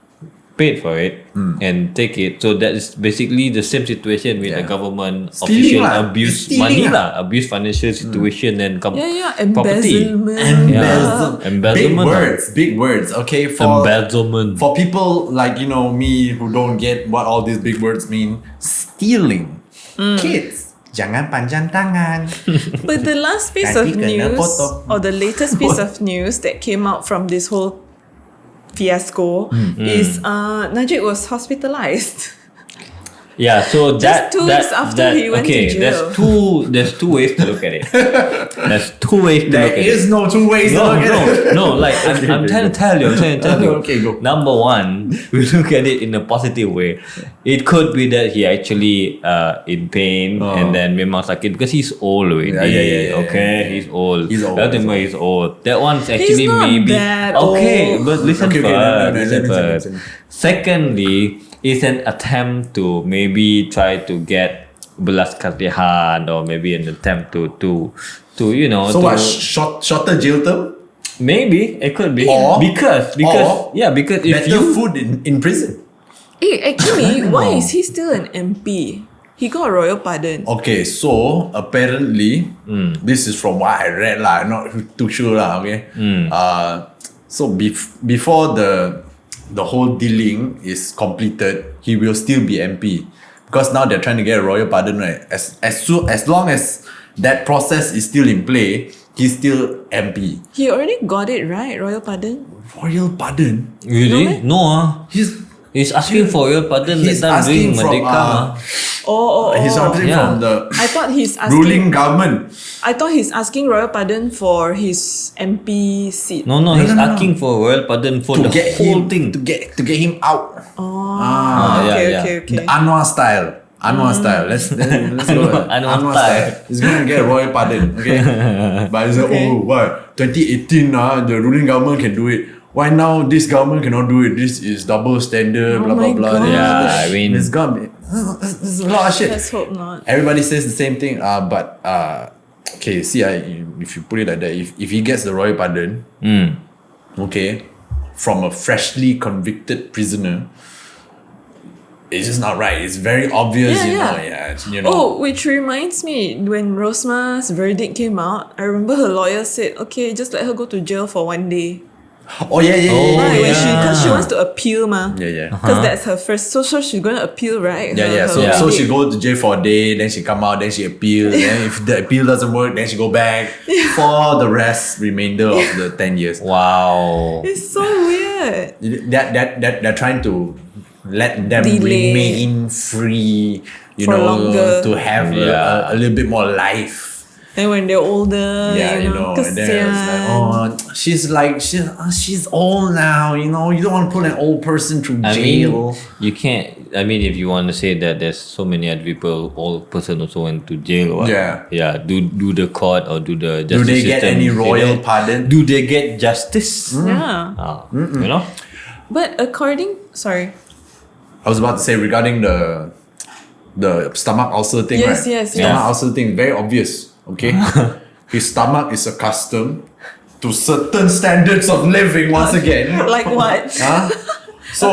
paid for it and take it, so that is basically the same situation with the government Stealing official lah. abuse Stealing money lah. lah, abuse financial situation and Yeah, property. embezzlement. Yeah. Embezzlement. Big words. Okay, for Embezzlement. for people like, you know, me who don't get what all these big words mean, stealing. Kids, jangan panjang tangan. But the last piece of Nanti kena news potong. or the latest piece of news that came out from this whole fiasco is Najib was hospitalized. Yeah, so Just 2 weeks after he went to jail. There's two ways to look at it. There's two ways to There look at it. is no two ways to look at it. No, like I'm trying to tell you. Okay, go. Number one, we look at it in a positive way. It could be that he actually in pain and then memang sakit because he's old already. Yeah. Okay, he's old. He's old. He's old. That one's actually not maybe that okay, old. but listen Okay, first. let me Listen first. Secondly, it's an attempt to maybe try to get belas kasihan or maybe an attempt to you know. So to, what? Shorter jail term? Maybe it could be Or- because or if Better you food in prison. Actually, why is he still an MP? He got a royal pardon. Okay, so apparently, this is from what I read lah. I'm not too sure lah. Okay. So before the whole dealing is completed, he will still be MP because now they're trying to get a royal pardon, right? As long as that process is still in play, he's still MP. He already got it, right? Royal pardon. Royal pardon? Really? No. He's asking for royal pardon that He's time asking during from, Merdeka. He's asking Yeah. from the I thought he's asking. ruling government. I thought he's asking royal pardon for his MP seat. No, he's asking for royal pardon for To the get whole him thing. to get him out. yeah. Okay. The Anwar style. Let's go. Anwar style. He's gonna get a royal pardon. Okay. But he's like, Okay. what? 2018 the ruling government can do it. Why now this government cannot do it? This is double standard, blah blah my blah. God. Yeah, I mean- it's gonna be there's a lot of shit. Let's hope not. Everybody says the same thing. But okay, see, if you put it like that, if he gets the royal pardon, okay, from a freshly convicted prisoner, it's just not right. It's very obvious, you know. Oh, which reminds me, when Rosma's verdict came out, I remember her lawyer said, okay, just let her go to jail for 1 day. Oh yeah. Right, when yeah. because she wants to appeal, ma. Yeah. Because that's her first. So she's going to appeal, right? Yeah. Her So she verdict. go to jail for a day, then she come out, then she appeal. Then if the appeal doesn't work, then she go back for the remainder of the 10 years. Wow. It's so weird. They're trying to let them Delay. remain free, For longer. to have Yeah. a little bit more life. And when they're older, You know, and then it's kesian. like, she's old now, you know, you don't want to put an old person through I jail. mean, you can't. I mean, if you want to say that there's so many other people, old person also went to jail. What? Yeah. Do the court or do the Do justice they get system any say royal that? pardon? Do they get justice? Yeah. You know. But sorry. I was about to say regarding the stomach ulcer thing, Yes, right? yes, Stomach yes. ulcer thing, very obvious. Okay, his stomach is accustomed to certain standards of living once again. Like what? So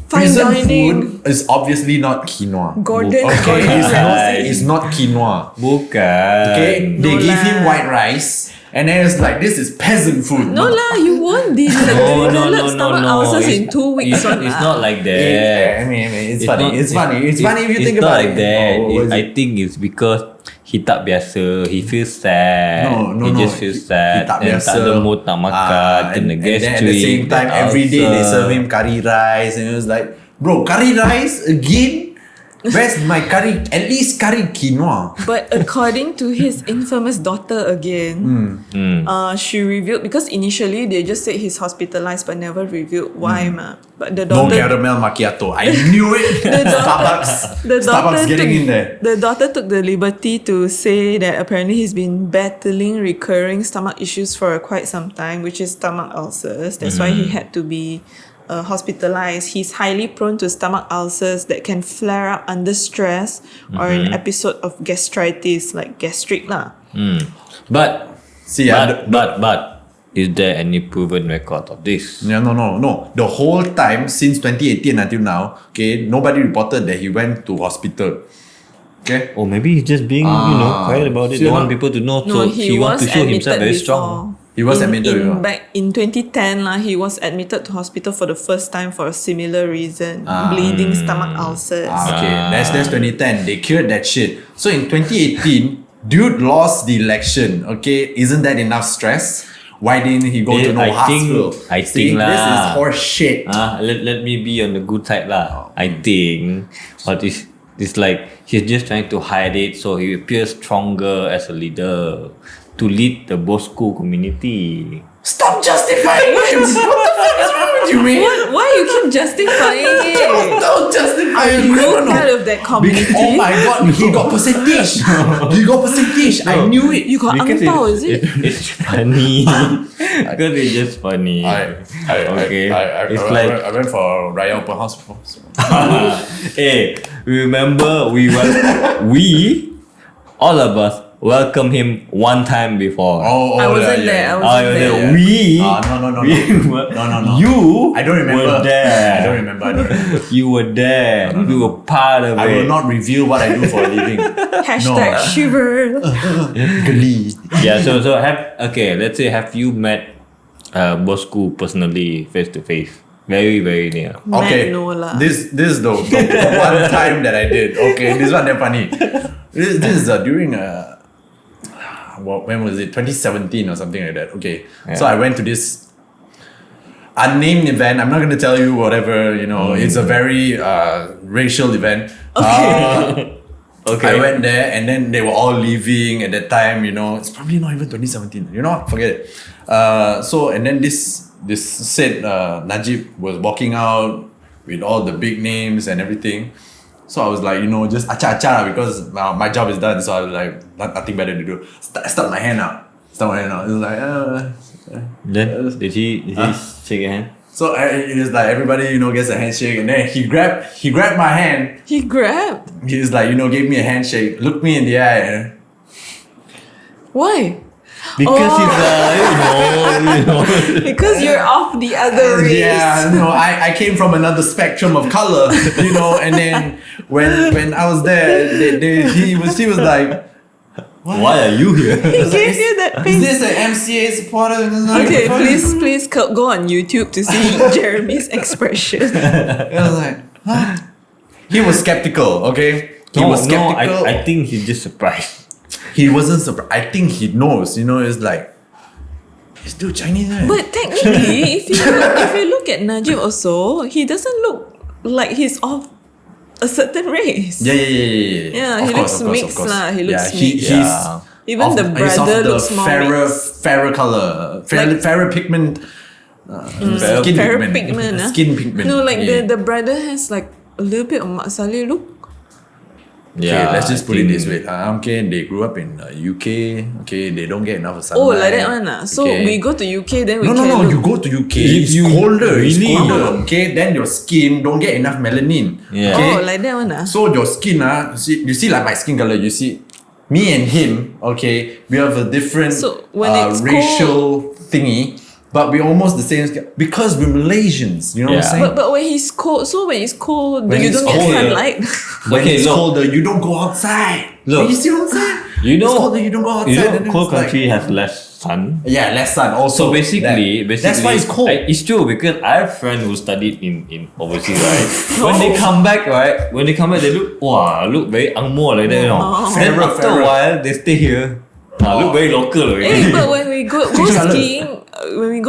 Fine prison dining. food is obviously not quinoa. Gordon Okay, Ramsay. it's not quinoa. Bukan. Okay, they No give lah. him white rice, and then it's like this is peasant food. No lah, you won't develop stomach ulcers in 2 weeks. It's not like that. I mean, it's funny. It's funny. It's funny if you think it's about not like it. that. Oh, what is I think it's because he tak biasa. He feels sad. No. He just feels sad. He tak And biasa. tak ada mood nak makan. Kena And then gastric. at the same time, then every day they ulcer. serve him curry rice, and it was like, bro, curry rice again? Where's my curry? At least curry quinoa. But according to his infamous daughter again, she revealed, because initially they just said he's hospitalized but never revealed why ma. But the No daughter caramel macchiato. I knew it. Starbucks getting in there. The daughter took the liberty to say that apparently he's been battling recurring stomach issues for quite some time, which is stomach ulcers. That's why he had to be hospitalized. He's highly prone to stomach ulcers that can flare up under stress or an episode of gastritis, like gastric lah. But See, but is there any proven record of this? Yeah, no. The whole time since 2018 until now, okay, nobody reported that he went to hospital. Okay. Or maybe he's just being quiet about it. See, Don't want no. people to know. No, So he want was to show himself admitted very before. strong. He was admitted before. Back in 2010 lah, he was admitted to hospital for the first time for a similar reason, bleeding stomach ulcers. Okay, that's 2010. They cured that shit. So in 2018, dude lost the election. Okay, isn't that enough stress? Why didn't he go to no hospital? I think this is lah. horse shit. Let me be on the good side lah. I think what is this like he's just trying to hide it so he appears stronger as a leader to lead the Bossku community. Stop justifying him. What the fuck is wrong with you, man? Why you keep justifying it? Don't justify Are it. you No. part of that community? Oh my god, he got percentage. He got percentage. I knew it. You got ang pao, is it? It's funny. Because it's just funny. Okay. It's like I went for Raya Open House before. So. hey, remember we all of us welcomed him one time before. I wasn't there. I wasn't there. Yeah. We. No. No. You. I don't remember. Were there. I don't remember. You were there. You were part of I it. will not reveal what I do for a living. Hashtag shiver. Glee. Yeah. So let's say have you met Bossku personally face to face? Very very near. Okay. No lah. This is the one time that I did. Okay, this one damn funny. This is during when was it? 2017 or something like that. Okay. Yeah. So I went to this unnamed event. I'm not gonna tell you whatever, it's a very racial event. Okay. Okay. I went there and then they were all leaving at that time, it's probably not even 2017. You know what? Forget it. And then this said Najib was walking out with all the big names and everything. So I was like, just acha because my job is done. So I was like, nothing better to do. Stuck my hand out. It was like, Then did he shake your hand? So it was like everybody, gets a handshake, and then he grabbed my hand. He grabbed. He was like, gave me a handshake, looked me in the eye. Why? Because he's Because you're off the other race. Yeah, I came from another spectrum of color, and then when I was there, he was like, why are you here? He gave you that is face. this an MCA supporter? Okay, please go on YouTube to see Jeremy's expression. I was like, huh? He was skeptical, okay? He was No, skeptical. I think he's just surprised. He wasn't surprised. I think he knows, it's like, he's still Chinese, right? But technically, if you look at Najib also, he doesn't look like he's of a certain race. Yeah. Yeah, he looks mixed lah. He looks mixed. Yeah. Even the he's of brother the looks more mixed. fairer color, fairer pigment, Fairer pigment. Skin pigment. No, like yeah. the brother has like a little bit of Mak Saleh look. Okay, let's just put it this way. Okay, they grew up in UK. Okay, they don't get enough sunlight. Oh, like that one ah. So okay. we go to UK, then we No, can look. you go to UK. If It's you colder. It's really- colder. Okay, then your skin don't get enough melanin. Yeah. Okay? Oh, like that one ah. So your skin, you see like my skin color, you see me and him, okay, we have a different So, when it's racial thingy, but we're almost the same skin because we're Malaysians, you know what I'm Yeah. saying? But when he's cold, so when it's cold, When you it's don't get cold, sunlight. when Okay, it's look. colder, you don't go outside. Look. You see what I'm saying? You know, it's colder, you don't go outside. and then cold it's like- country has less sun. Yeah, less sun also. So basically, that's why it's cold. It's true because I have friends who studied in overseas, right? When they come back, they look very angmo like that, Oh. Then Fairer, after a fairer. while, they stay here. Look very local already. But when we go colour.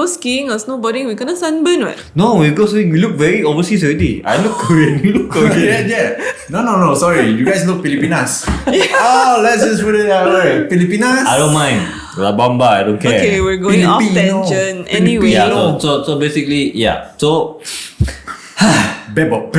skiing, or snowboarding, we gonna sunburn, what? No, we go swing. We look very overseas already. I look Korean. You look Korean. yeah. No. Sorry, you guys look Filipinas. Oh, let's just put it that way. Filipinas. I don't mind. La Bamba, I don't care. Okay, we're going off Filipino. tangent. Anyway, Yeah. No. So basically, yeah. So Bebo.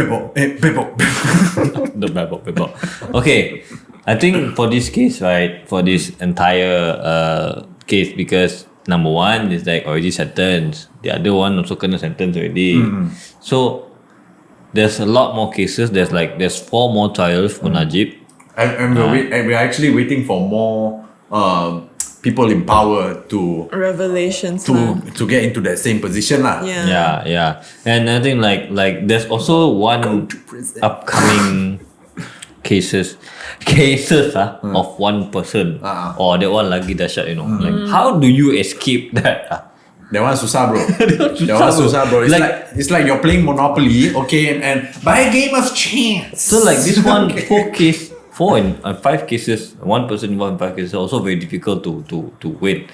the bebok. Okay, I think for this case, right, for this entire case, because number one is like already sentenced, the other one also kena sentence already. So there's a lot more cases. There's 4 more trials for Najib. And we're actually waiting for more people in power to revelations. lah. get into that same position lah. Yeah. Yeah. And I think like there's also one to prison. upcoming cases of one person. Or that one lagi dahsyat, Like how do you escape that? That one susah, bro. That one susah, bro. It's like you're playing Monopoly, okay, and by a game of chance. So like this one, 4 and 5 cases, one person involved in 5 cases, also very difficult to win.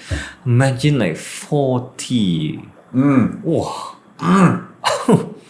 Imagine like 40. Wow.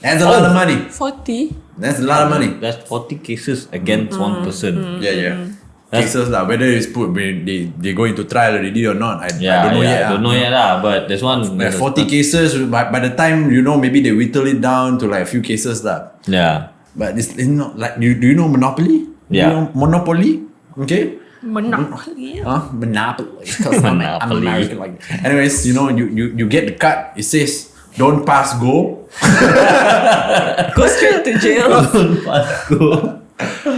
That's a lot of money. 40. That's a lot of money. That's 40 cases against one person. Yeah. Cases lah. Whether it's they go into trial already or not, I don't know yet. I don't know yet lah. But there's one. 40 cases. By the time maybe they whittle it down to like a few cases lah. Yeah. But it's not like do you know Monopoly? Yeah. You know Monopoly? Okay. Monopoly. Monopoly. Because I'm Monopoly. American like. Anyways, you get the card. It says don't pass go. Go straight to jail. Bossku.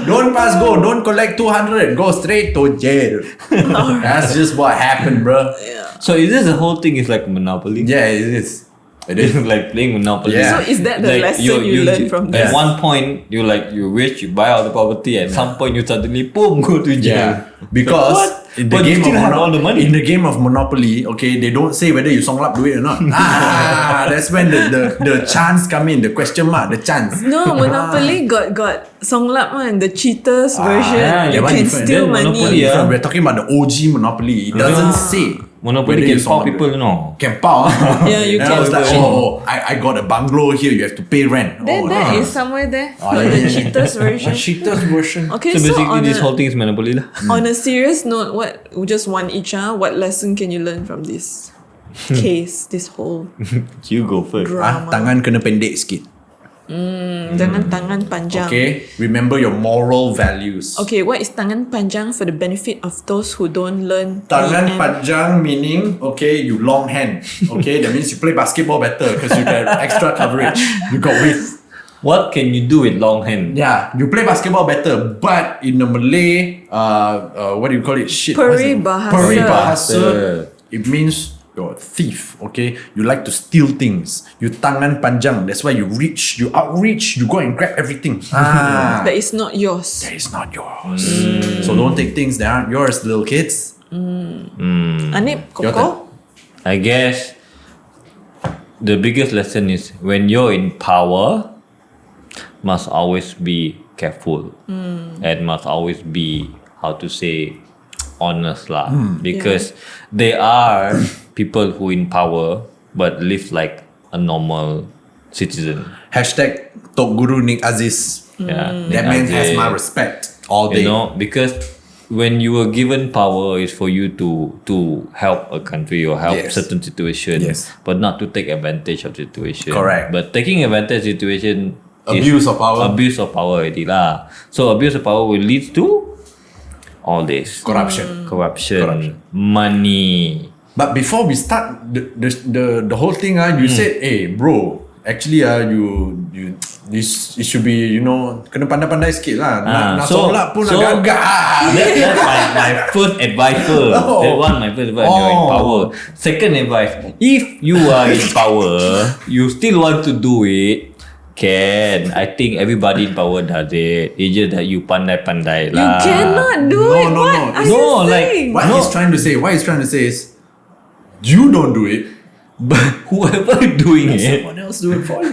Don't pass go. Don't collect 200. Go straight to jail. That's just what happened, bro. So is this the whole thing is like Monopoly? Yeah, it is. It is. Like playing Monopoly. Yeah. So is that the lesson you learn from At this? one point, you rich, you buy all the property. At some point, you suddenly boom, go to jail. Yeah, because What? in the But you game still of have all the money. in the game of Monopoly, okay, they don't say whether you song lap do it or not. That's when the chance come in, the question mark, the chance. No, Monopoly got Songlap one, the cheaters version. yeah, You that one can different. steal Then money. Monopoly, yeah. We're talking about the OG Monopoly. It doesn't say Monopoly whether can you song power lap people, do it. you know. Can power. Yeah, you And can. I was like, I got a bungalow here. You have to pay rent. That is somewhere there. Oh, But yeah, the yeah. cheaters version. cheaters version. Okay, So basically, on this a, whole thing is Monopoly lah. on a serious note, just one each, what lesson can you learn from this case, this whole You go first. drama? Tangan kena pendek sikit. Jangan tangan panjang. Okay, remember your moral values. Okay, what is tangan panjang for the benefit of those who don't learn? Tangan PM? panjang meaning, okay, you long hand. Okay, that means you play basketball better because you get extra coverage. You got width. What can you do with long hand? Yeah, you play basketball better. But in the Malay, what do you call it? Shit. what's it? Peribahasa. Peribahasa. It means you're a thief. Okay, you like to steal things. You tangan panjang. That's why you outreach. You go and grab everything. That is not yours. That is not yours. So don't take things that aren't yours, little kids. Anip, Your Koko? I guess the biggest lesson is when you're in power, must always be careful and must always be, how to say, honest lah. Because there are people who in power but live like a normal citizen. Hashtag Tok Guru Nik Aziz. Yeah, That man has my respect all day. you know, because when you were given power is for you to help a country or help Yes. certain situation, Yes. but not to take advantage of situation. Correct. But taking advantage of situation is Abuse of power. Abuse of power already lah. So abuse of power will lead to all this Corruption. corruption, money. But before we start the whole thing, you said, hey bro, actually it should be, kena pandai-pandai sikit lah. Nak solat pun agak-agak. That's my first advice first. Oh. That one my first advice. You're in power. Second advice, if you are in power, you still want to do it, can. I think everybody in power does it. It's just that you pandai-pandai You lah. cannot do No, it. no, What no. are No, you like, saying? What he's trying to say is, you don't do it, But whoever doing it. someone else do it for you.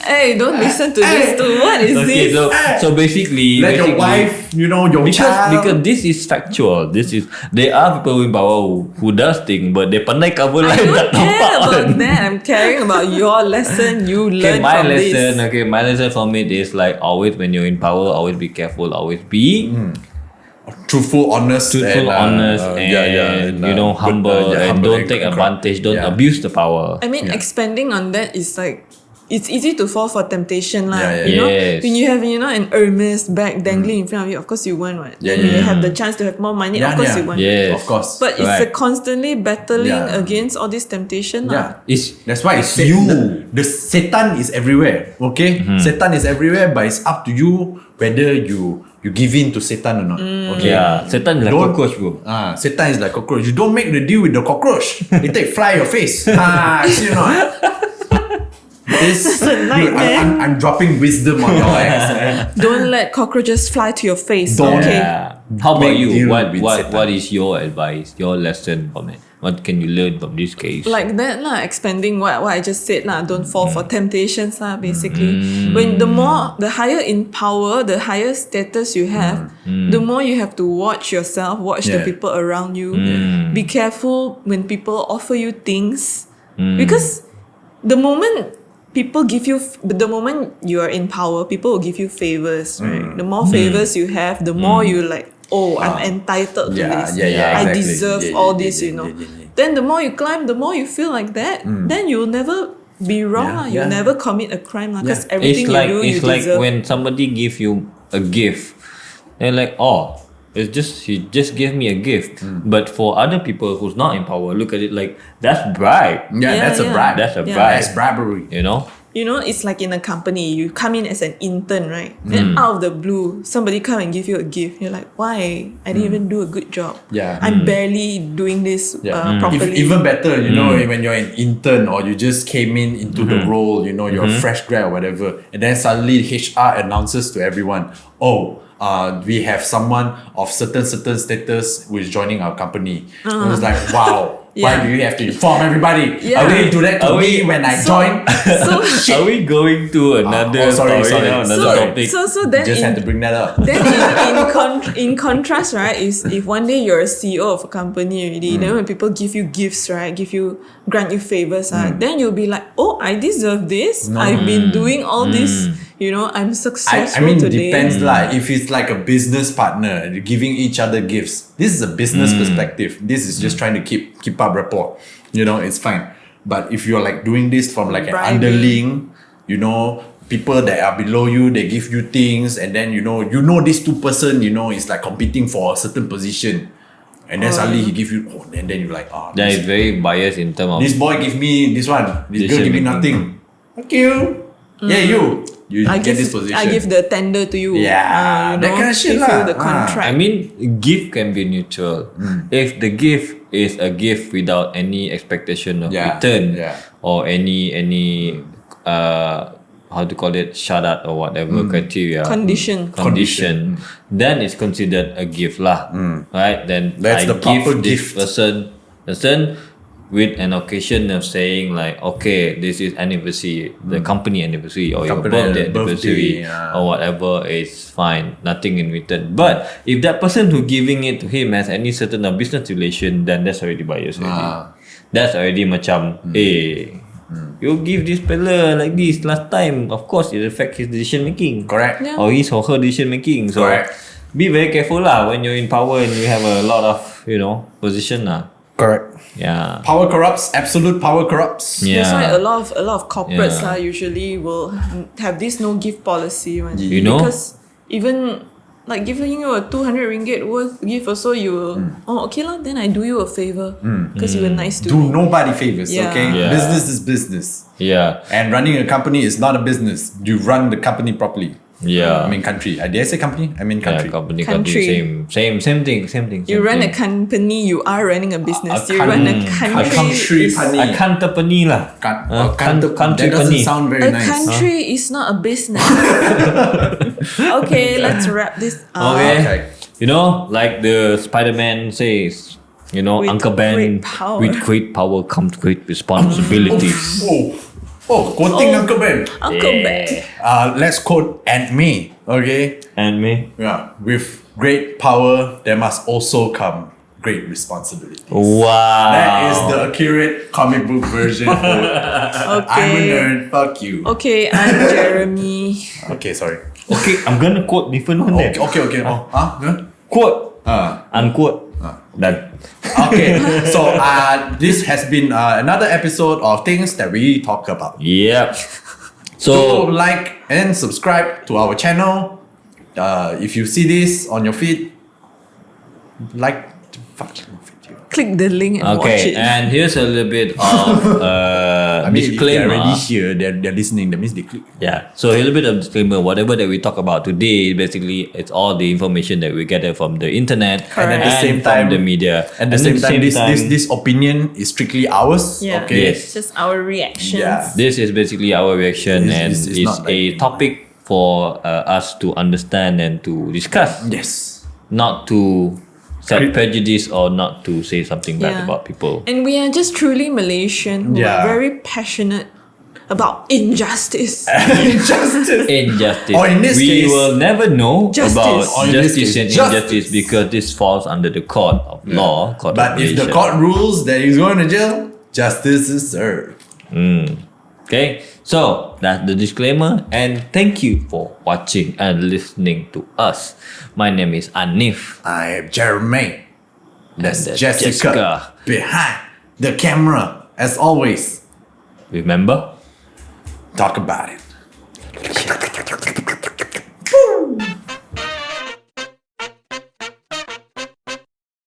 Hey, don't listen to this too. What is Okay, this? so basically, Let your wife, your child. because this is factual. There are people in power who does thing, but they pandai cover I like don't tak care nampak about kan. that. I'm caring about your lesson you Okay, learned my from lesson. this. Okay, my lesson from it is like always when you're in power, always be careful, always be Truthful, honest, truthful, honest, and humble, and don't take advantage. Don't abuse the power. I mean, expanding on that is like, it's easy to fall for temptation lah. Yeah, yeah. You know, Yes. when you have an Hermes bag dangling in front of you, of course you want what. Yeah, When you yeah. have the chance to have more money, of course you want. Yes. Of course. But it's a Correct. constantly battling Yeah. against all this temptation lah. It's That's why it's you. The Satan is everywhere. Okay, Satan is everywhere, but it's up to you whether you give in to Satan or not. Okay. Yeah, Satan is like Don't- cockroach, bro. Satan is like cockroach. You don't make the deal with the cockroach. It take fly your face. See or not? This nightmare. I'm dropping wisdom on your ass. Man. Don't let cockroaches fly to your face. Don't. Okay. Yeah. How about Make you? deal What with Satan. what is your advice? Your lesson from it? What can you learn from this case? Like that lah, expanding what I just said lah. Don't fall for temptations lah. Basically, when the higher in power, the higher status you have, the more you have to watch yourself, watch the Yeah. people around you. Be careful when people offer you things, because the moment the moment you are in power, people will give you favors, right? The more favors you have, the more you like, oh, I'm entitled to Yeah, this. yeah, I exactly. deserve Yeah, all yeah, this, yeah, you know. yeah, yeah, yeah. Then the more you climb, the more you feel like that. Then you'll never be wrong. Yeah, lah. You'll yeah. never commit a crime because Yeah. everything you do, you it's like deserve. when somebody give you a gift, they're like, oh, he just gave me a gift. But for other people who's not in power, look at it like that's bribe. Yeah, Yeah, that's a yeah. bribe. That's a Yeah. bribe. That's bribery. You know, it's like in a company, you come in as an intern, right? Then out of the blue, somebody come and give you a gift. You're like, why? I didn't even do a good job. Yeah. I'm barely doing this properly. Even better, when you're an intern or you just came into the role, you're a fresh grad or whatever, and then suddenly HR announces to everyone, we have someone of certain status who is joining our company. And it's like, wow. Why do you have to inform everybody? Yeah. Are we do that to me when I join? Are we going to another sorry. now, another topic? So then Just had to bring that up. Then in contrast, right, is if one day you're a CEO of a company already, then when people give you gifts, right, grant you favors, then you'll be like, oh, I deserve this. I've been doing all this. I'm successful I mean, today. depends like if it's like a business partner giving each other gifts. This is a business perspective. This is just trying to keep up rapport. It's fine. But if you're like doing this from like an underling, people that are below you, they give you things, and then this two person, is like competing for a certain position. And then suddenly he give you, and then you're like, That is very biased in terms of this boy give me this one, this girl give me nothing. Thank you. Yeah, you get this position. I give the tender to you. Yeah, that kind of shit give you the contract. I mean, gift can be neutral. If the gift is a gift without any expectation of return or any how to call it, sharat or whatever criteria condition, then it's considered a gift lah. Right? Then That's the proper this gift. person with an occasion of saying like, okay, this is anniversary, the company anniversary or your birthday anniversary or whatever, is fine, nothing in return. But if that person who giving it to him has any certain business relation, then that's already biased already. That's already macam, you give this fella like this last time, of course it affects his decision making. Correct. Yeah. Or his or her decision making. So be very careful lah when you're in power and you have a lot of, position lah. Correct. Yeah. Power corrupts. Absolute power corrupts. Yeah. That's why a lot of corporates usually will have this no gift policy. Because even like giving you a 200 ringgit worth gift or so, you will, okay lah, then I do you a favor because you were nice to me. Do nobody favors, okay? Yeah. Business is business. Yeah. And running a company is not a business. You run the company properly. Yeah. I mean country. Did I say company? I mean country. Yeah, Country. same thing. You run a company, you are running a business. A You run a country country. company. A company lah. Country That doesn't company. sound very A nice. country is not a business. Okay, let's wrap this up. Okay. Like the Spider-Man says, With Uncle Ben, great power. with great power comes great responsibilities. Quoting Uncle Ben. Uncle Ben. Let's quote Aunt May. Okay. And me? Yeah. With great power, there must also come great responsibility. Wow. That is the accurate comic book version. I'm a nerd. Fuck you. Okay, I'm Jeremy. Okay, sorry. Okay, I'm gonna quote different one there. Okay. Quote. Uh, Unquote. Done. okay. So this has been another episode of Things That We Talk About. Yep. So So, like and subscribe to our channel. If you see this on your feed, like the fucking video. Click the link and watch okay, it. and here's a little bit of I mean, if they're disclaimer. already here, they're listening. That means they click. Yeah, so a little bit of disclaimer. Whatever that we talk about today, basically, it's all the information that we gather from the internet And at the same from time- the media. At the same time, this opinion is strictly ours. Yeah. Okay. Yes. It's just our reactions. Yeah. This is basically our reaction, and It's it's not a like- topic for us to understand and to discuss, Yes. not to set prejudice or not to say something bad Yeah. about people. And we are just truly Malaysian who Yeah. are very passionate about injustice. Injustice. Injustice. Or in this we case- will never know Justice. about Or in this justice case, and justice. injustice because this falls under the court of law. Court But of if the Malaysia. court rules that he's going to jail, justice is served. Okay, so that's the disclaimer, and thank you for watching and listening to us. My name is Anif. I am Jeremy. That's that's Jessica. Jessica. Behind the camera, as always. Remember? Talk about it.